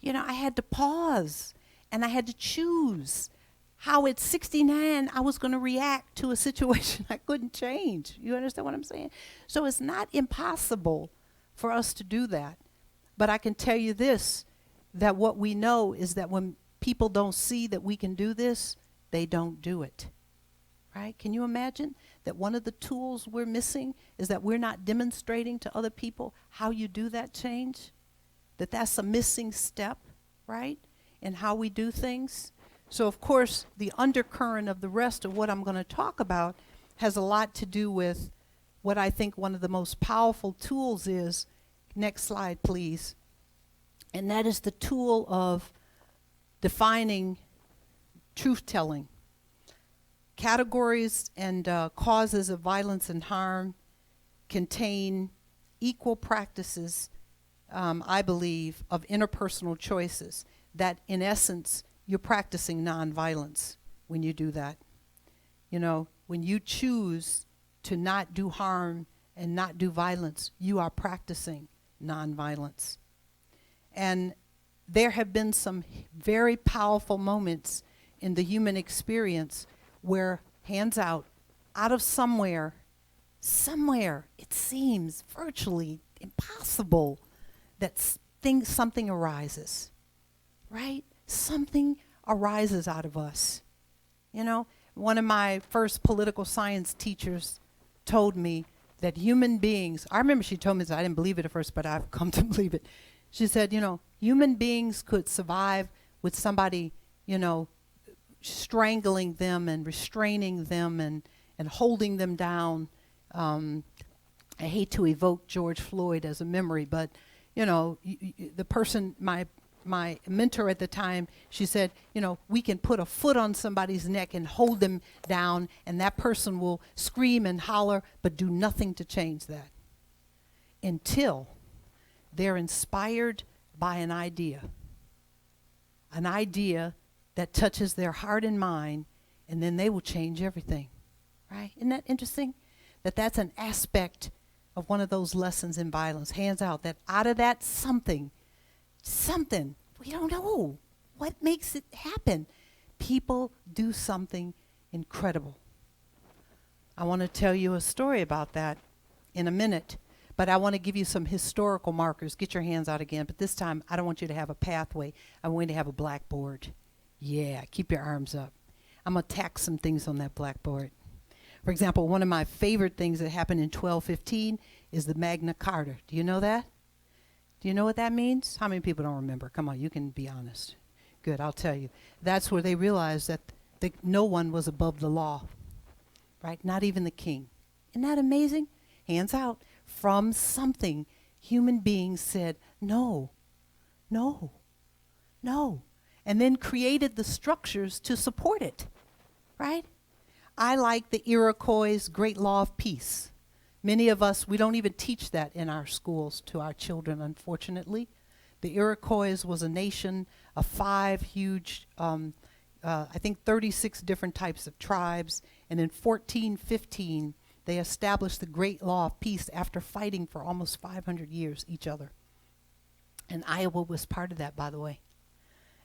You know, I had to pause, and I had to choose how at 69 I was going to react to a situation I couldn't change. You understand what I'm saying? So it's not impossible for us to do that. But I can tell you this, that what we know is that when people don't see that we can do this, they don't do it. Right? Can you imagine that one of the tools we're missing is that we're not demonstrating to other people how you do that change? That's a missing step, right? In how we do things. So, of course, the undercurrent of the rest of what I'm going to talk about has a lot to do with what I think one of the most powerful tools is. Next slide, please. And that is the tool of defining truth-telling. Categories and causes of violence and harm contain equal practices, I believe, of interpersonal choices, that in essence, you're practicing nonviolence when you do that. You know, when you choose to not do harm and not do violence, you are practicing nonviolence. And there have been some very powerful moments in the human experience where, hands out of somewhere, it seems virtually impossible that something arises, right? Something arises out of us. You know, one of my first political science teachers told me that human beings, I remember she told me this, I didn't believe it at first, but I've come to believe it. She said, you know, human beings could survive with somebody, you know, strangling them and restraining them and holding them down. I hate to evoke George Floyd as a memory, but, you know, the person, my mentor at the time, she said, you know, we can put a foot on somebody's neck and hold them down, and that person will scream and holler, but do nothing to change that until they're inspired by an idea that touches their heart and mind, and then they will change everything, right? Isn't that interesting? That's an aspect of one of those lessons in violence. Hands out, that out of that something, we don't know what makes it happen. People do something incredible. I want to tell you a story about that in a minute, but I want to give you some historical markers. Get your hands out again, but this time I don't want you to have a pathway. I want you to have a blackboard. Yeah, keep your arms up. I'm going to tack some things on that blackboard. For example, one of my favorite things that happened in 1215 is the Magna Carta. Do you know that? Do you know what that means? How many people don't remember? Come on, you can be honest. Good, I'll tell you. That's where they realized that no one was above the law, right? Not even the king. Isn't that amazing? Hands out. From something, human beings said, no, no, no, and then created the structures to support it, right? I like the Iroquois' Great Law of Peace. Many of us, we don't even teach that in our schools to our children, unfortunately. The Iroquois was a nation of 5 huge, I think 36 different types of tribes, and in 1415, they established the Great Law of Peace after fighting for almost 500 years each other. And Iowa was part of that, by the way.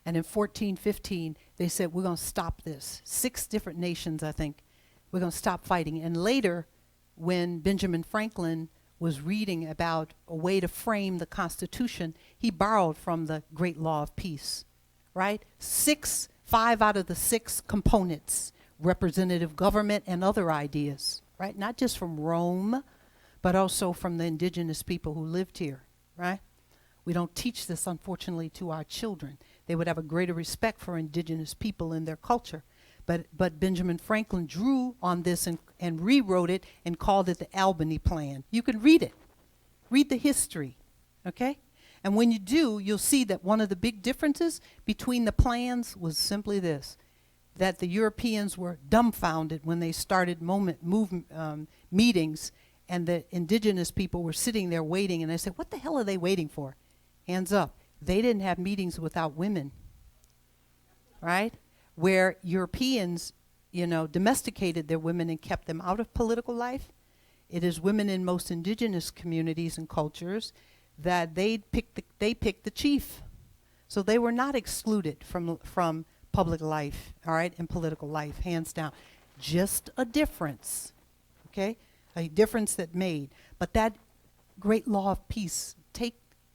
And in 1415, they said, we're going to stop this. 6 different nations, I think. We're going to stop fighting. And later, when Benjamin Franklin was reading about a way to frame the Constitution, he borrowed from the Great Law of Peace, right? 5 out of the 6 components, representative government and other ideas, right? Not just from Rome, but also from the indigenous people who lived here, right? We don't teach this, unfortunately, to our children. They would have a greater respect for indigenous people in their culture. But Benjamin Franklin drew on this and rewrote it and called it the Albany Plan. You can read it. Read the history, okay? And when you do, you'll see that one of the big differences between the plans was simply this, that the Europeans were dumbfounded when they started meetings, and the indigenous people were sitting there waiting, and they said, what the hell are they waiting for? Hands up. They didn't have meetings without women, right? Where Europeans, you know, domesticated their women and kept them out of political life. It is women in most indigenous communities and cultures that they picked the chief. So they were not excluded from public life, all right, and political life, hands down. Just a difference, okay? A difference that made. But that Great Law of Peace,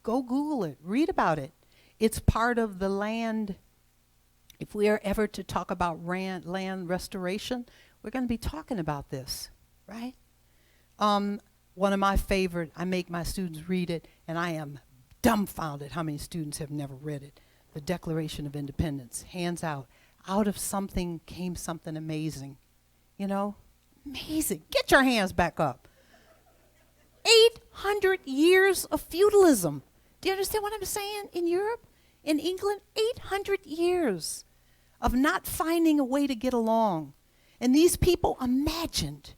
go Google it, read about it. It's part of the land. If we are ever to talk about land restoration, we're going to be talking about this, right? One of my favorite, I make my students read it, and I am dumbfounded how many students have never read it. The Declaration of Independence, hands out. out of something came something amazing. You know? Amazing. Get your hands back up. 800 years of feudalism. Do you understand what I'm saying? In Europe, in England, 800 years of not finding a way to get along. And these people imagined,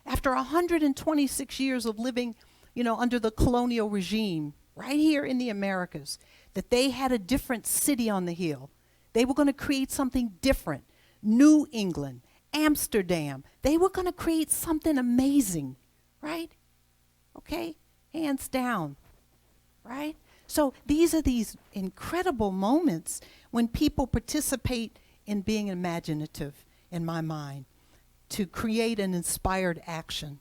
after 126 years of living, under the colonial regime, right here in the Americas, that they had a different city on the hill. They were going to create something different. New England, Amsterdam. They were going to create something amazing, right? Okay? Hands down, right? So these are these incredible moments when people participate in being imaginative, in my mind, to create an inspired action,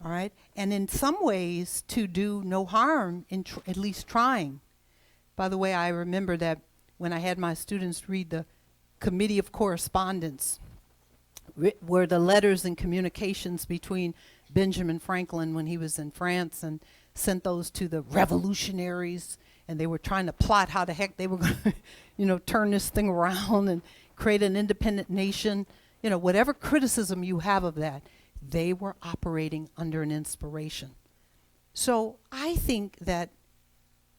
all right? And in some ways, to do no harm in at least trying. By the way, I remember that when I had my students read the Committee of Correspondence, were the letters and communications between Benjamin Franklin when he was in France and sent those to the revolutionaries, and they were trying to plot how the heck they were going to, turn this thing around and create an independent nation. Whatever criticism you have of that, they were operating under an inspiration. So I think that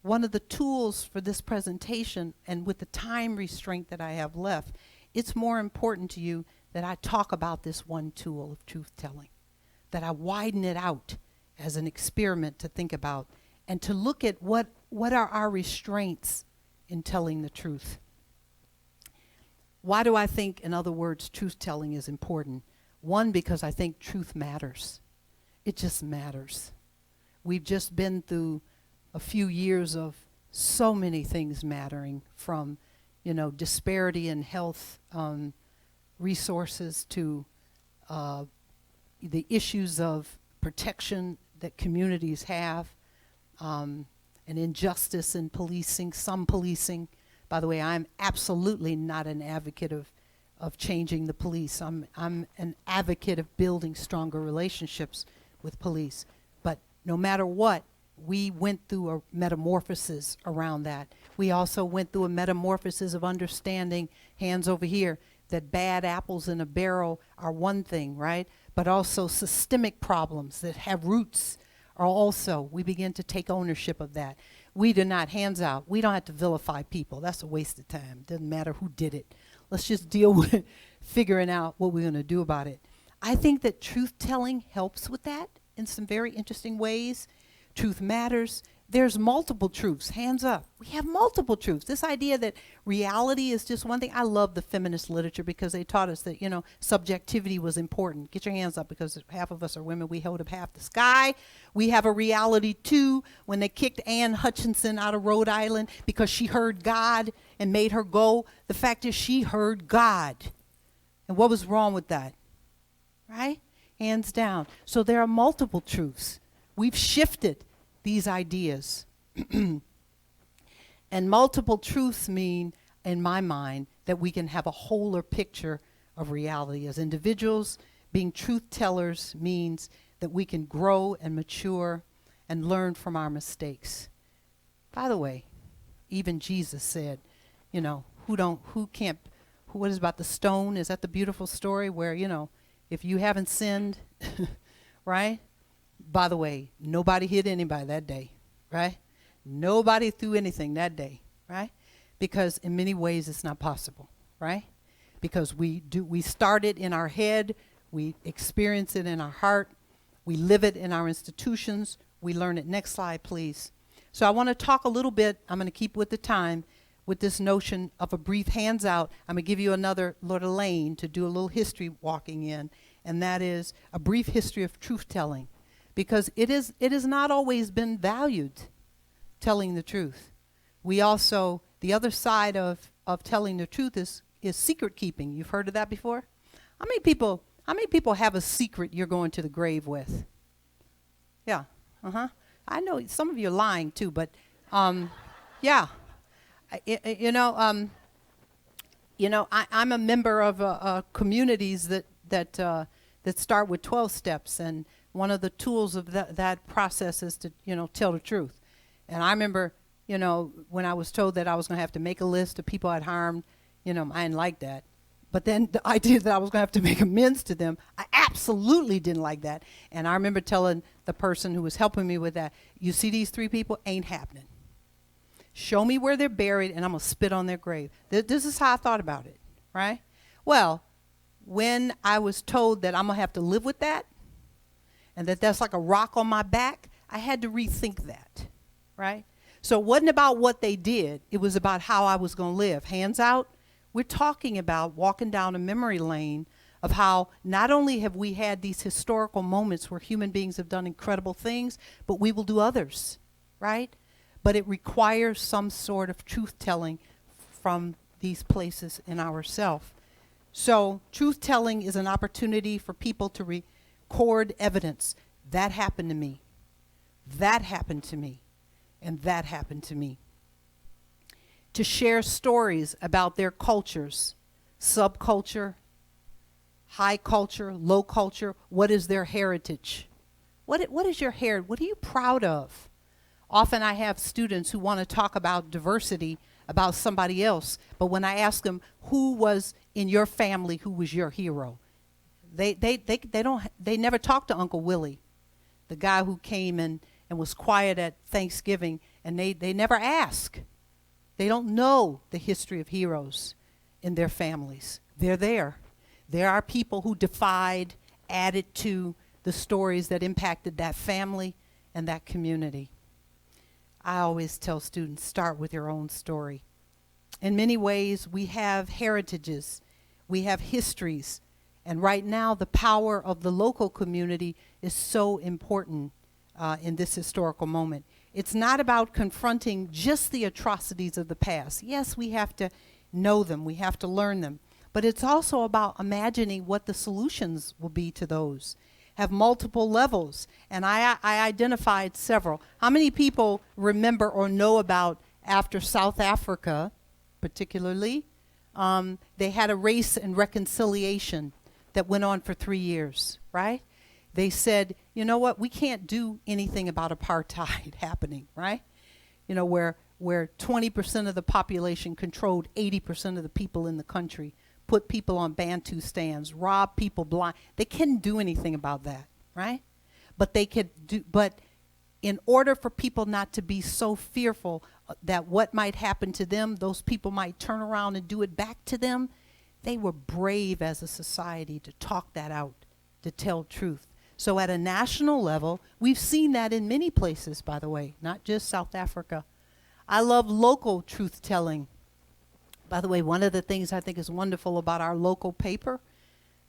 one of the tools for this presentation, and with the time restraint that I have left, it's more important to you that I talk about this one tool of truth-telling, that I widen it out as an experiment to think about and to look at what are our restraints in telling the truth. Why do I think, in other words, truth-telling is important? One, because I think truth matters. It just matters. We've just been through a few years of so many things mattering, from, disparity in health resources to the issues of protection that communities have, and injustice in policing, some policing. By the way, I'm absolutely not an advocate of changing the police. I'm an advocate of building stronger relationships with police. But no matter what, we went through a metamorphosis around that. We also went through a metamorphosis of understanding, hands over here, that bad apples in a barrel are one thing, right? But also systemic problems that have roots are also, we begin to take ownership of that. We do not, hands out, we don't have to vilify people. That's a waste of time. Doesn't matter who did it. Let's just deal with figuring out what we're going to do about it. I think that truth-telling helps with that in some very interesting ways. Truth matters. There's multiple truths. Hands up. We have multiple truths. This idea that reality is just one thing. I love the feminist literature because they taught us that, subjectivity was important. Get your hands up, because half of us are women. We hold up half the sky. We have a reality too. When they kicked Anne Hutchinson out of Rhode Island because she heard God and made her go, the fact is she heard God. And what was wrong with that? Right? Hands down. So there are multiple truths. We've shifted these ideas. And multiple truths mean, in my mind, that we can have a wholer picture of reality. As individuals, being truth tellers means that we can grow and mature and learn from our mistakes. By the way, even Jesus said, what is about the stone? Is that the beautiful story where, if you haven't sinned, right? By the way, nobody hit anybody that day, right? Nobody threw anything that day, right? Because in many ways it's not possible, right? Because we start it in our head, we experience it in our heart, we live it in our institutions, we learn it. Next slide, please. So I want to talk a little bit, I'm going to keep with the time, with this notion of a brief hands out. I'm going to give you another little lane to do a little history walking in, and that is a brief history of truth-telling. Because it has not always been valued, telling the truth. We also, the other side of telling the truth is secret keeping. You've heard of that before? How many people have a secret you're going to the grave with? Yeah. I know some of you are lying too, but yeah. I'm a member of communities that start with 12 steps, and one of the tools of that process is to, tell the truth. And I remember, when I was told that I was going to have to make a list of people I'd harmed, I didn't like that. But then the idea that I was going to have to make amends to them, I absolutely didn't like that. And I remember telling the person who was helping me with that, you see these 3 people? Ain't happening. Show me where they're buried, and I'm going to spit on their grave. This is how I thought about it, right? Well, when I was told that I'm going to have to live with that, and that that's like a rock on my back, I had to rethink that, right? So it wasn't about what they did. It was about how I was going to live. Hands out. We're talking about walking down a memory lane of how not only have we had these historical moments where human beings have done incredible things, but we will do others, right? But it requires some sort of truth-telling from these places in ourselves. So truth-telling is an opportunity for people to record evidence. That happened to me. That happened to me. And that happened to me. To share stories about their cultures, subculture, high culture, low culture. What is their heritage? What is your heritage? What are you proud of? Often I have students who want to talk about diversity about somebody else, but when I ask them who was in your family, who was your hero, they never talk to Uncle Willie, the guy who came and was quiet at Thanksgiving, and they never ask. They don't know the history of heroes in their families. They're there. There are people who defied, added to the stories that impacted that family and that community. I always tell students, start with your own story. In many ways, we have heritages, we have histories, and right now the power of the local community is so important in this historical moment. It's not about confronting just the atrocities of the past. Yes, we have to know them, we have to learn them, but it's also about imagining what the solutions will be to those. Have multiple levels, and I identified several. How many people remember or know about after South Africa, particularly, they had a race and reconciliation that went on for 3 years, right? They said, you know what, we can't do anything about apartheid happening, right? You know, where 20% of the population controlled 80% of the people in the country, put people on Bantu stands, rob people blind. They couldn't do anything about that, right? But they could do, but in order for people not to be so fearful that what might happen to them, those people might turn around and do it back to them, they were brave as a society to talk that out, to tell truth. So at a national level, we've seen that in many places, by the way, not just South Africa. I love local truth-telling. By the way, one of the things I think is wonderful about our local paper,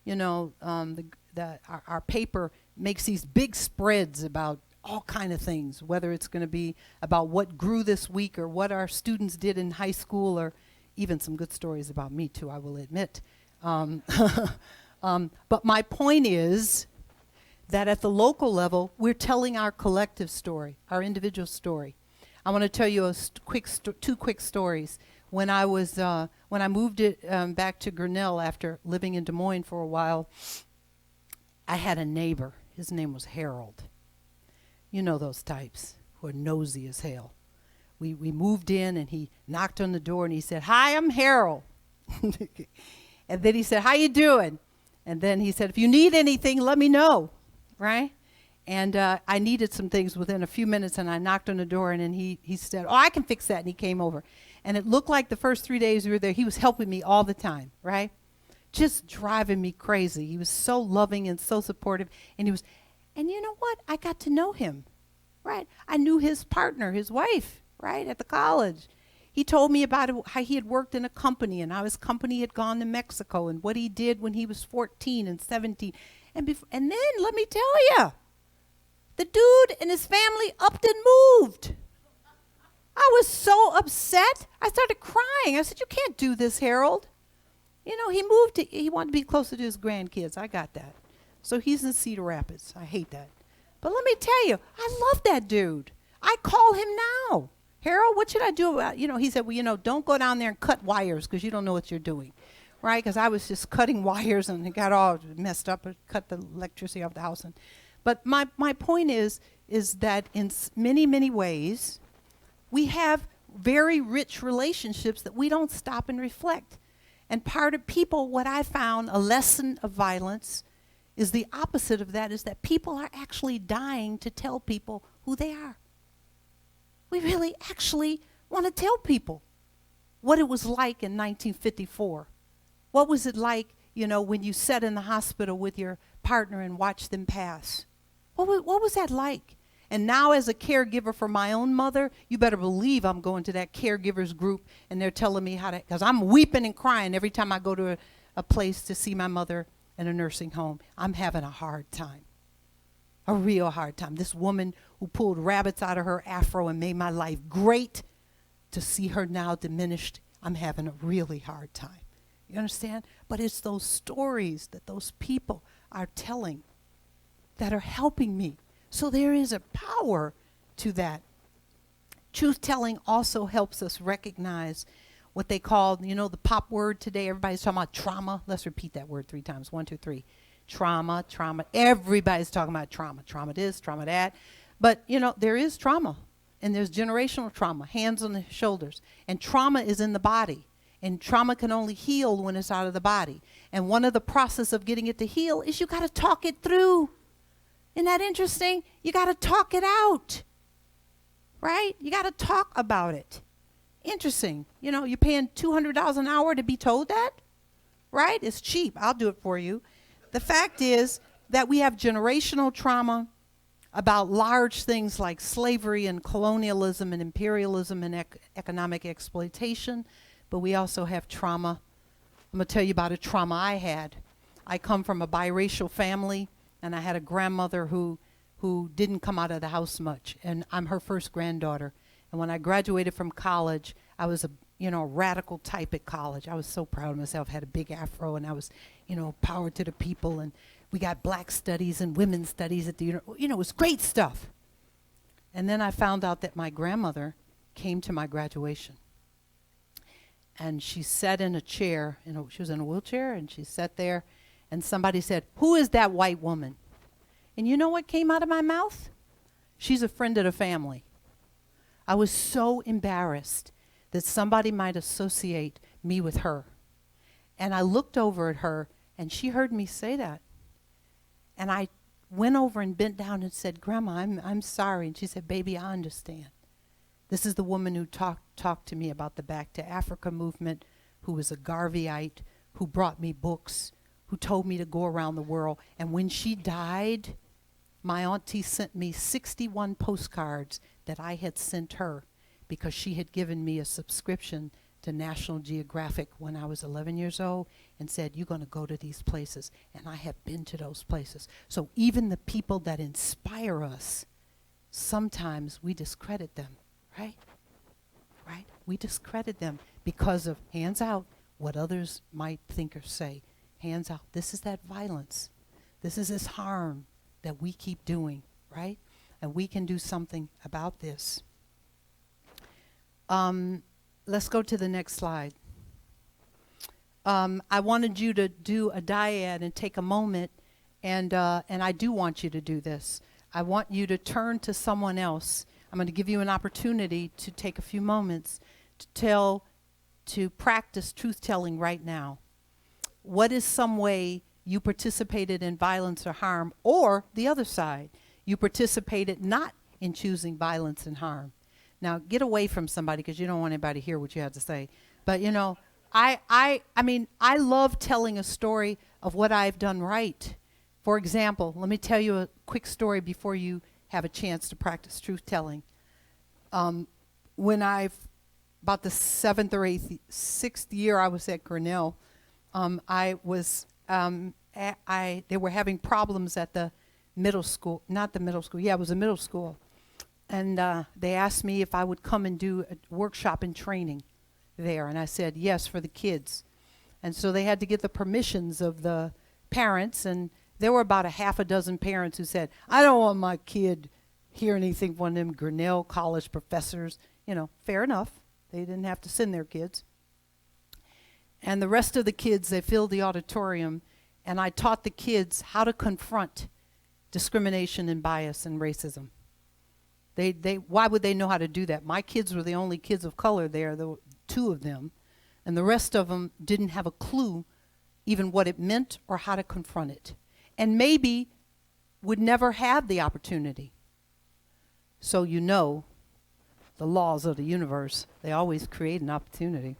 you know, our paper makes these big spreads about all kind of things, whether it's going to be about what grew this week or what our students did in high school, or even some good stories about me too, I will admit. But my point is that at the local level, we're telling our collective story, our individual story. I want to tell you two quick stories. When I moved back to Grinnell after living in Des Moines for a while, I had a neighbor. His name was Harold. You know those types who are nosy as hell. We moved in, and he knocked on the door, and he said, "Hi, I'm Harold." And then he said, "How you doing?" And then he said, "If you need anything, let me know." Right? And I needed some things within a few minutes, and I knocked on the door, and then he said, "Oh, I can fix that." And he came over. And it looked like the first 3 days we were there, he was helping me all the time, right? Just driving me crazy. He was so loving and so supportive. And you know what? I got to know him, right? I knew his partner, his wife, right, at the college. He told me about how he had worked in a company and how his company had gone to Mexico and what he did when he was 14 and 17. And then, let me tell you, the dude and his family upped and moved. I was so upset. I started crying. I said, "You can't do this, Harold." You know, he wanted to be closer to his grandkids. I got that. So he's in Cedar Rapids. I hate that. But let me tell you, I love that dude. I call him now. "Harold, what should I do about," he said, "Well, don't go down there and cut wires because you don't know what you're doing." Right? Because I was just cutting wires and it got all messed up and cut the electricity off the house. But my point is that in many, many ways, we have very rich relationships that we don't stop and reflect. And part of people, what I found, a lesson of violence is the opposite of that, is that people are actually dying to tell people who they are. We really actually want to tell people what it was like in 1954. What was it like, when you sat in the hospital with your partner and watched them pass? What was that like? And now as a caregiver for my own mother, you better believe I'm going to that caregivers group and they're telling me how to, because I'm weeping and crying every time I go to a place to see my mother in a nursing home. I'm having a hard time. A real hard time. This woman who pulled rabbits out of her afro and made my life great, to see her now diminished, I'm having a really hard time. You understand? But it's those stories that those people are telling that are helping me. So there is a power to that. Truth-telling also helps us recognize what they call, the pop word today. Everybody's talking about trauma. Let's repeat that word 3 times. 1, 2, 3. Trauma, trauma. Everybody's talking about trauma. Trauma this, trauma that. But, there is trauma. And there's generational trauma, hands on the shoulders. And trauma is in the body. And trauma can only heal when it's out of the body. And one of the process of getting it to heal is you got to talk it through. Isn't that interesting? You got to talk it out, right? You got to talk about it. Interesting. You're paying $200 an hour to be told that, right? It's cheap. I'll do it for you. The fact is that we have generational trauma about large things like slavery and colonialism and imperialism and economic exploitation, but we also have trauma. I'm going to tell you about a trauma I had. I come from a biracial family. And I had a grandmother who didn't come out of the house much. And I'm her first granddaughter. And when I graduated from college, I was a radical type at college. I was so proud of myself. Had a big afro, and I was, power to the people. And we got black studies and women's studies at the university. It was great stuff. And then I found out that my grandmother came to my graduation. And she sat in a chair. She was in a wheelchair, and she sat there. And somebody said, "Who is that white woman?" And you know what came out of my mouth? "She's a friend of the family." I was so embarrassed that somebody might associate me with her. And I looked over at her, and she heard me say that. And I went over and bent down and said, "Grandma, I'm sorry." And she said, "Baby, I understand." This is the woman who talked to me about the Back to Africa movement, who was a Garveyite, who brought me books, who told me to go around the world. And when she died, my auntie sent me 61 postcards that I had sent her because she had given me a subscription to National Geographic when I was 11 years old and said, "You're going to go to these places." And I have been to those places. So even the people that inspire us, sometimes we discredit them, right? Right? We discredit them because of, hands out, what others might think or say. Hands out. This is that violence. This is this harm that we keep doing, right? And we can do something about this. Let's go to the next slide. I wanted you to do a dyad and take a moment, and I do want you to do this. I want you to turn to someone else. I'm going to give you an opportunity to take a few moments to practice truth-telling right now. What is some way you participated in violence or harm, or the other side, you participated not in choosing violence and harm? Now, get away from somebody because you don't want anybody to hear what you have to say. But, I love telling a story of what I've done right. For example, let me tell you a quick story before you have a chance to practice truth-telling. When about the 7th or 6th year I was at Grinnell, they were having problems at the middle school, not the middle school, it was a middle school. And they asked me if I would come and do a workshop and training there. And I said yes for the kids. And so they had to get the permissions of the parents. And there were about a half a dozen parents who said, "I don't want my kid hear anything from them Grinnell College professors." Fair enough. They didn't have to send their kids. And the rest of the kids, they filled the auditorium. And I taught the kids how to confront discrimination and bias and racism. Why would they know how to do that? My kids were the only kids of color there, two of them. And the rest of them didn't have a clue even what it meant or how to confront it. And maybe would never have the opportunity. So you know the laws of the universe, they always create an opportunity.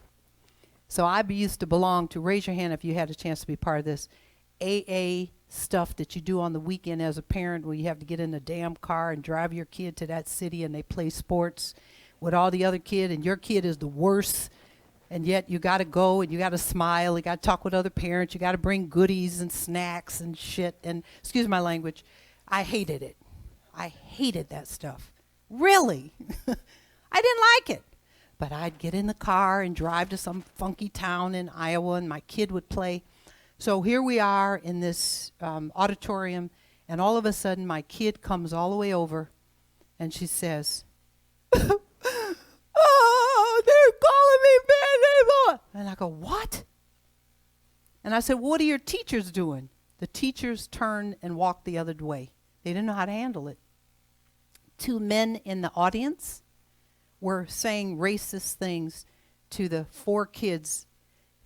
So I used to belong to, raise your hand if you had a chance to be part of this, AA stuff that you do on the weekend as a parent where you have to get in a damn car and drive your kid to that city and they play sports with all the other kid and your kid is the worst. And yet you got to go and you got to smile. You got to talk with other parents. You got to bring goodies and snacks and shit. And excuse my language, I hated it. I hated that stuff. Really. I didn't like it. But I'd get in the car and drive to some funky town in Iowa and my kid would play. So here we are in this auditorium and all of a sudden my kid comes all the way over and she says, "Oh, they're calling me bad name." And I go, "What?" And I said, "What are your teachers doing?" The teachers turned and walked the other way. They didn't know how to handle it. Two men in the audience were saying racist things to the four kids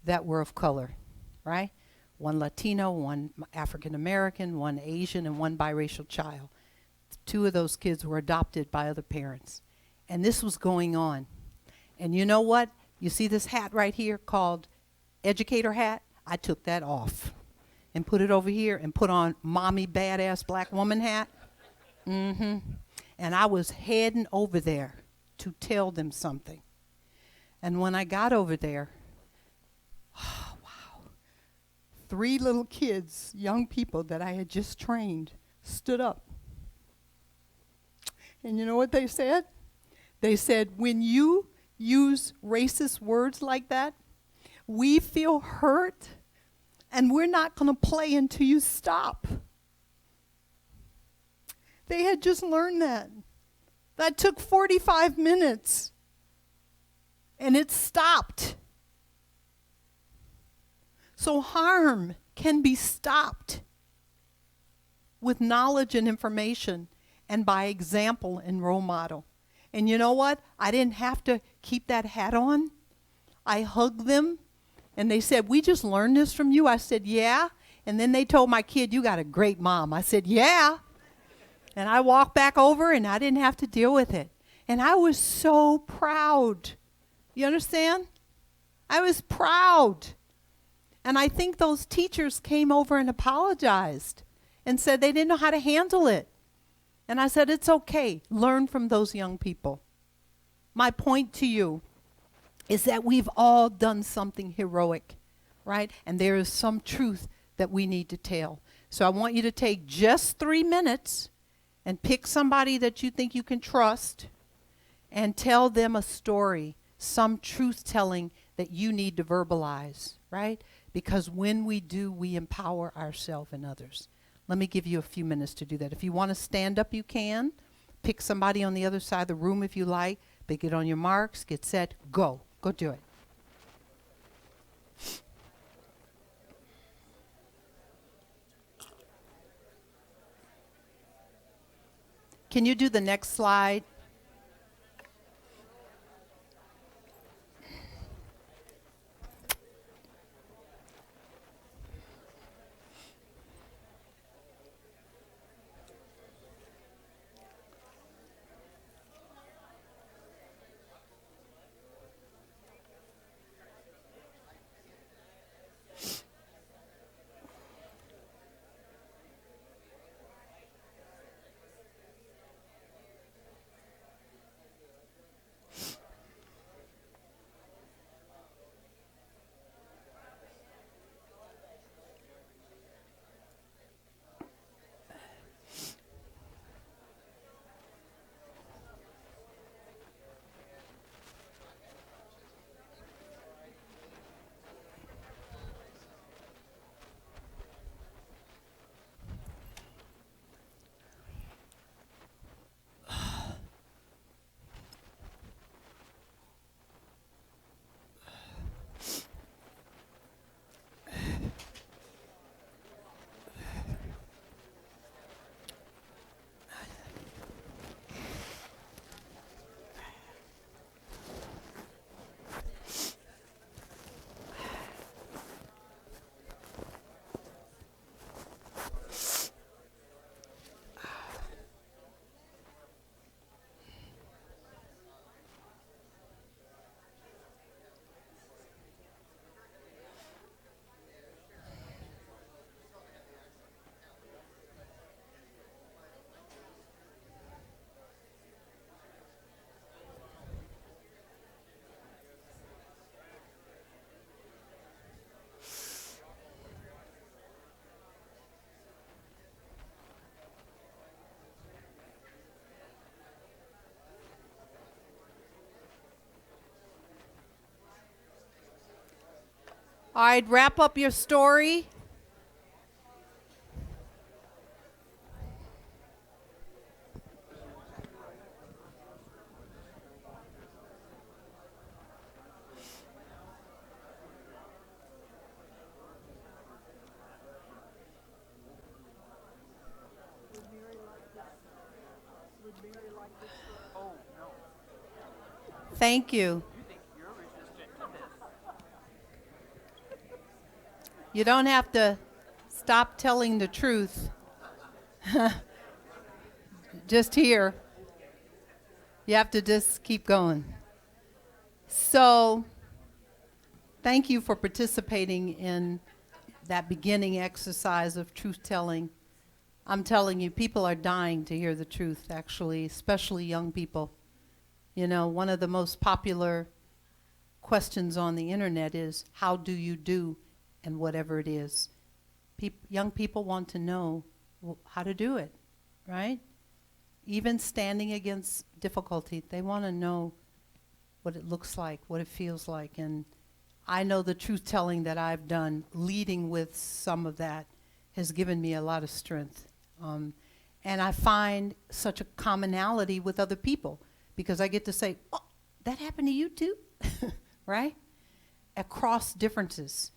that were of color, right? One Latino, one African American, one Asian, and one biracial child. Two of those kids were adopted by other parents. And this was going on. And you know what? You see this hat right here called educator hat? I took that off and put it over here and put on mommy badass black woman hat. And I was heading over there to tell them something. And when I got over there, oh, wow, 3 little kids, young people that I had just trained, stood up. And you know what they said? They said, "When you use racist words like that, we feel hurt, and we're not going to play until you stop." They had just learned that. That took 45 minutes, and it stopped. So harm can be stopped with knowledge and information and by example and role model. And you know what? I didn't have to keep that hat on. I hugged them, and they said, "We just learned this from you." I said, "Yeah." And then they told my kid, "You got a great mom." I said, "Yeah." And I walked back over, and I didn't have to deal with it. And I was so proud. You understand? I was proud. And I think those teachers came over and apologized and said they didn't know how to handle it. And I said, it's okay. Learn from those young people. My point to you is that we've all done something heroic, right? And there is some truth that we need to tell. So I want you to take just 3 minutes and pick somebody that you think you can trust and tell them a story, some truth telling that you need to verbalize, right? Because when we do, we empower ourselves and others. Let me give you a few minutes to do that. If you want to stand up, you can. Pick somebody on the other side of the room if you like. But get on your marks, get set, go. Go do it. Can you do the next slide? All right, wrap up your story. Thank you. You don't have to stop telling the truth. Just here. You have to just keep going. So, thank you for participating in that beginning exercise of truth-telling. I'm telling you, people are dying to hear the truth, actually, especially young people. You know, one of the most popular questions on the internet is, how do you do, and whatever it is. Young people want to know how to do it, right? Even standing against difficulty, they want to know what it looks like, what it feels like. And I know the truth-telling that I've done, leading with some of that, has given me a lot of strength. And I find such a commonality with other people, because I get to say, oh, that happened to you too, right? Across differences.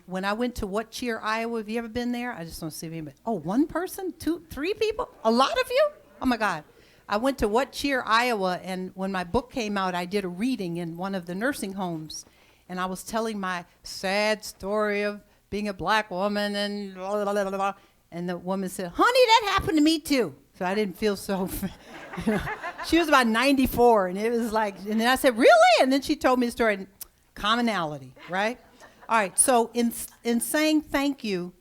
When I went to What Cheer, Iowa, have you ever been there? I just don't see anybody. Oh, one person, two, three people? A lot of you? Oh my God. I went to What Cheer, Iowa, and when my book came out, I did a reading in one of the nursing homes. And I was telling my sad story of being a black woman and blah, blah, blah, blah. And the woman said, honey, that happened to me too. So I didn't feel so, you know. She was about 94, and it was like, and then I said, really? And then she told me the story, commonality, right? All right, so in saying thank you,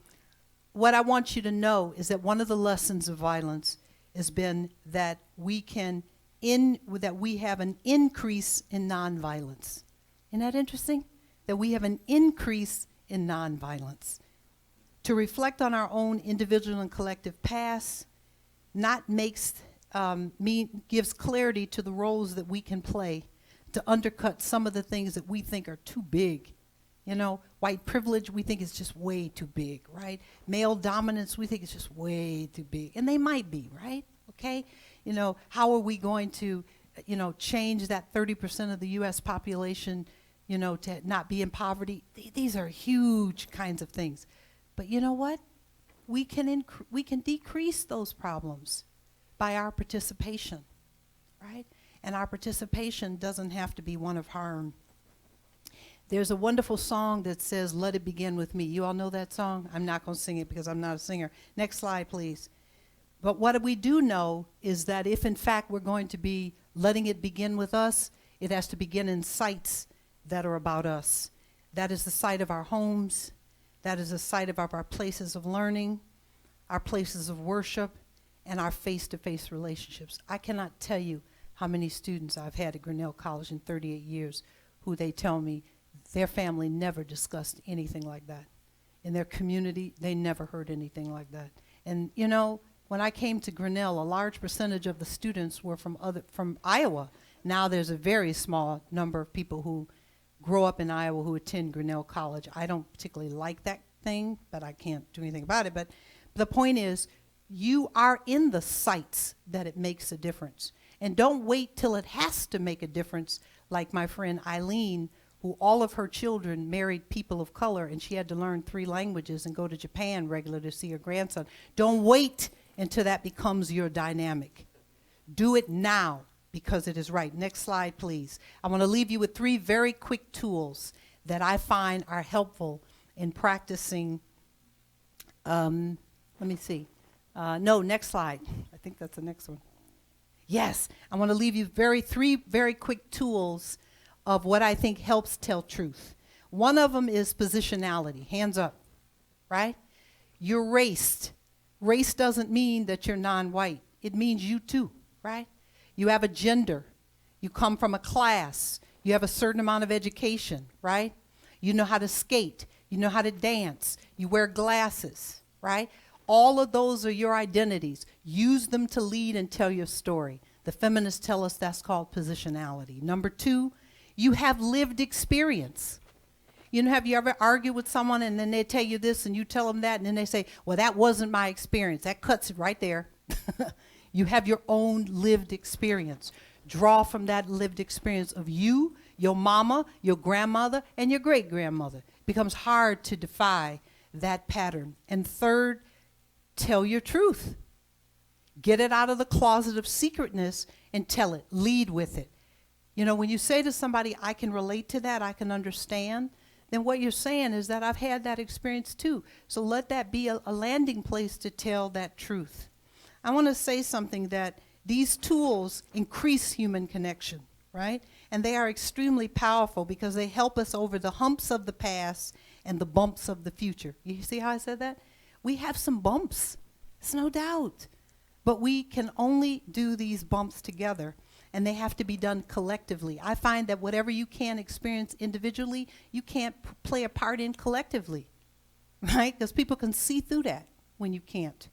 what I want you to know is that one of the lessons of violence has been that we have an increase in nonviolence. Isn't that interesting? That we have an increase in nonviolence. To reflect on our own individual and collective past gives clarity to the roles that we can play to undercut some of the things that we think are too big. You know, white privilege, we think is just way too big, right? Male dominance, we think it's just way too big. And they might be, right? Okay? You know, how are we going to, change that 30% of the U.S. population, to not be in poverty? These are huge kinds of things. But you know what? We can decrease those problems by our participation, right? And our participation doesn't have to be one of harm. There's a wonderful song that says, let it begin with me. You all know that song? I'm not going to sing it because I'm not a singer. Next slide, please. But what we do know is that if, in fact, we're going to be letting it begin with us, it has to begin in sites that are about us. That is the site of our homes. That is the site of our places of learning, our places of worship, and our face-to-face relationships. I cannot tell you how many students I've had at Grinnell College in 38 years who they tell me their family never discussed anything like that. In their community, they never heard anything like that. And when I came to Grinnell, a large percentage of the students were from Iowa. Now there's a very small number of people who grow up in Iowa who attend Grinnell College. I don't particularly like that thing, but I can't do anything about it. But the point is, you are in the sites that it makes a difference. And don't wait till it has to make a difference, like my friend Eileen, who all of her children married people of color, and she had to learn 3 languages and go to Japan regularly to see her grandson. Don't wait until that becomes your dynamic. Do it now, because it is right. Next slide, please. I want to leave you with 3 very quick tools that I find are helpful in practicing. Let me see. No, next slide. I think that's the next one. Yes, I want to leave you 3 very quick tools of what I think helps tell truth. One of them is positionality. Hands up, right? You're raced. Race doesn't mean that you're non-white. It means you too, right? You have a gender. You come from a class. You have a certain amount of education, right? You know how to skate. You know how to dance. You wear glasses, right? All of those are your identities. Use them to lead and tell your story. The feminists tell us that's called positionality. Number 2, you have lived experience. You know, have you ever argued with someone and then they tell you this and you tell them that and then they say, well, that wasn't my experience. That cuts it right there. You have your own lived experience. Draw from that lived experience of you, your mama, your grandmother, and your great-grandmother. It becomes hard to defy that pattern. And third, tell your truth. Get it out of the closet of secretness and tell it. Lead with it. You know, when you say to somebody, I can relate to that, I can understand, then what you're saying is that I've had that experience too. So let that be a landing place to tell that truth. I want to say something that these tools increase human connection, right? And they are extremely powerful because they help us over the humps of the past and the bumps of the future. You see how I said that? We have some bumps, it's no doubt. But we can only do these bumps together, and they have to be done collectively. I find that whatever you can experience individually, you can't play a part in collectively, right? Because people can see through that when you can't.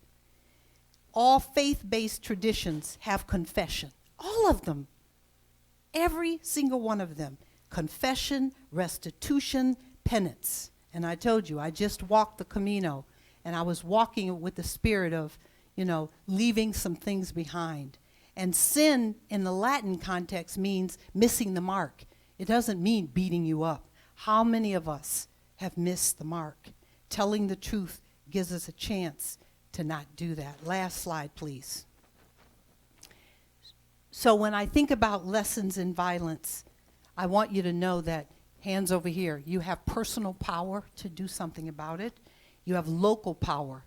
All faith-based traditions have confession. All of them. Every single one of them. Confession, restitution, penance. And I told you, I just walked the Camino, and I was walking with the spirit of, you know, leaving some things behind. And sin in the Latin context means missing the mark. It doesn't mean beating you up. How many of us have missed the mark? Telling the truth gives us a chance to not do that. Last slide, please. So when I think about lessons in violence, I want you to know that, hands over here, you have personal power to do something about it. You have local power.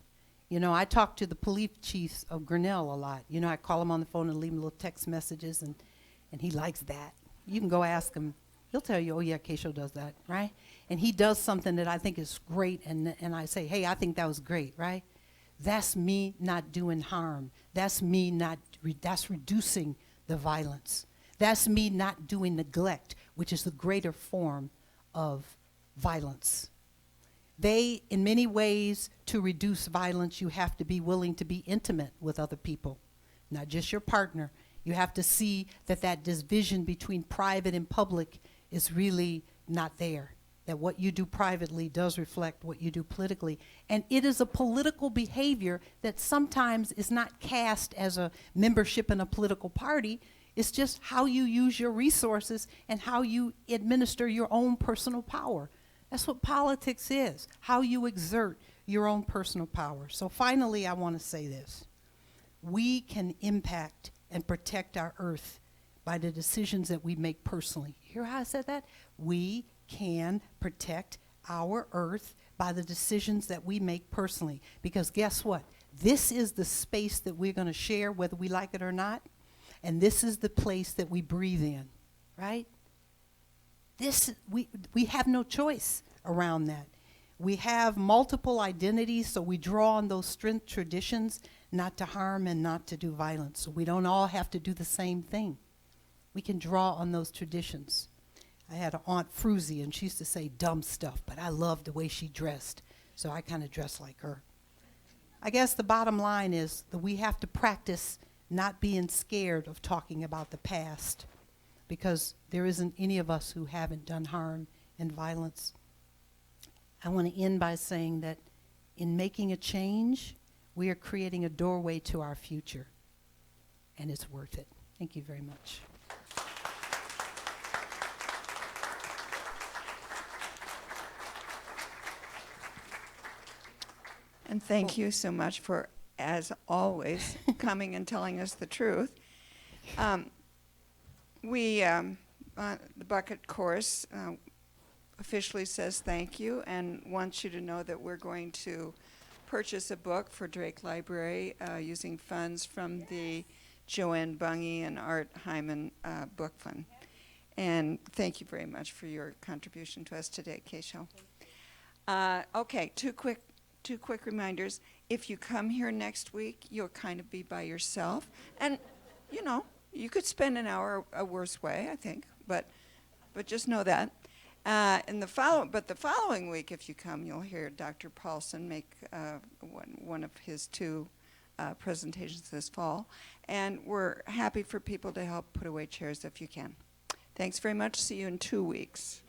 You know, I talk to the police chiefs of Grinnell a lot. You know, I call him on the phone and leave him little text messages, and he likes that. You can go ask him. He'll tell you, oh, yeah, Kesho does that, right? And he does something that I think is great, and I say, hey, I think that was great, right? That's me not doing harm. That's me not, that's reducing the violence. That's me not doing neglect, which is the greater form of violence. They, in many ways, to reduce violence, you have to be willing to be intimate with other people, not just your partner. You have to see that that division between private and public is really not there, that what you do privately does reflect what you do politically. And it is a political behavior that sometimes is not cast as a membership in a political party. It's just how you use your resources and how you administer your own personal power. That's what politics is, how you exert your own personal power. So finally, I want to say this. We can impact and protect our earth by the decisions that we make personally. Hear how I said that? We can protect our earth by the decisions that we make personally. Because guess what? This is the space that we're going to share whether we like it or not. And this is the place that we breathe in, right? We have no choice around that. We have multiple identities, so we draw on those strength traditions not to harm and not to do violence. So we don't all have to do the same thing. We can draw on those traditions. I had an Aunt Fruzy, and she used to say dumb stuff, but I loved the way she dressed, so I kind of dressed like her. I guess the bottom line is that we have to practice not being scared of talking about the past, because there isn't any of us who haven't done harm and violence. I want to end by saying that in making a change, we are creating a doorway to our future, and it's worth it. Thank you very much. And thank you so much for, as always, coming and telling us the truth. The Bucket Course officially says thank you and wants you to know that we're going to purchase a book for Drake Library using funds from the Joanne Bunge and Art Hyman Book Fund. And thank you very much for your contribution to us today, Kesho. Okay, two quick reminders. If you come here next week, you'll kind of be by yourself. And, you know, you could spend an hour a worse way, I think, but just know that. But the following week, if you come, you'll hear Dr. Paulson make one of his two presentations this fall. And we're happy for people to help put away chairs if you can. Thanks very much. See you in 2 weeks.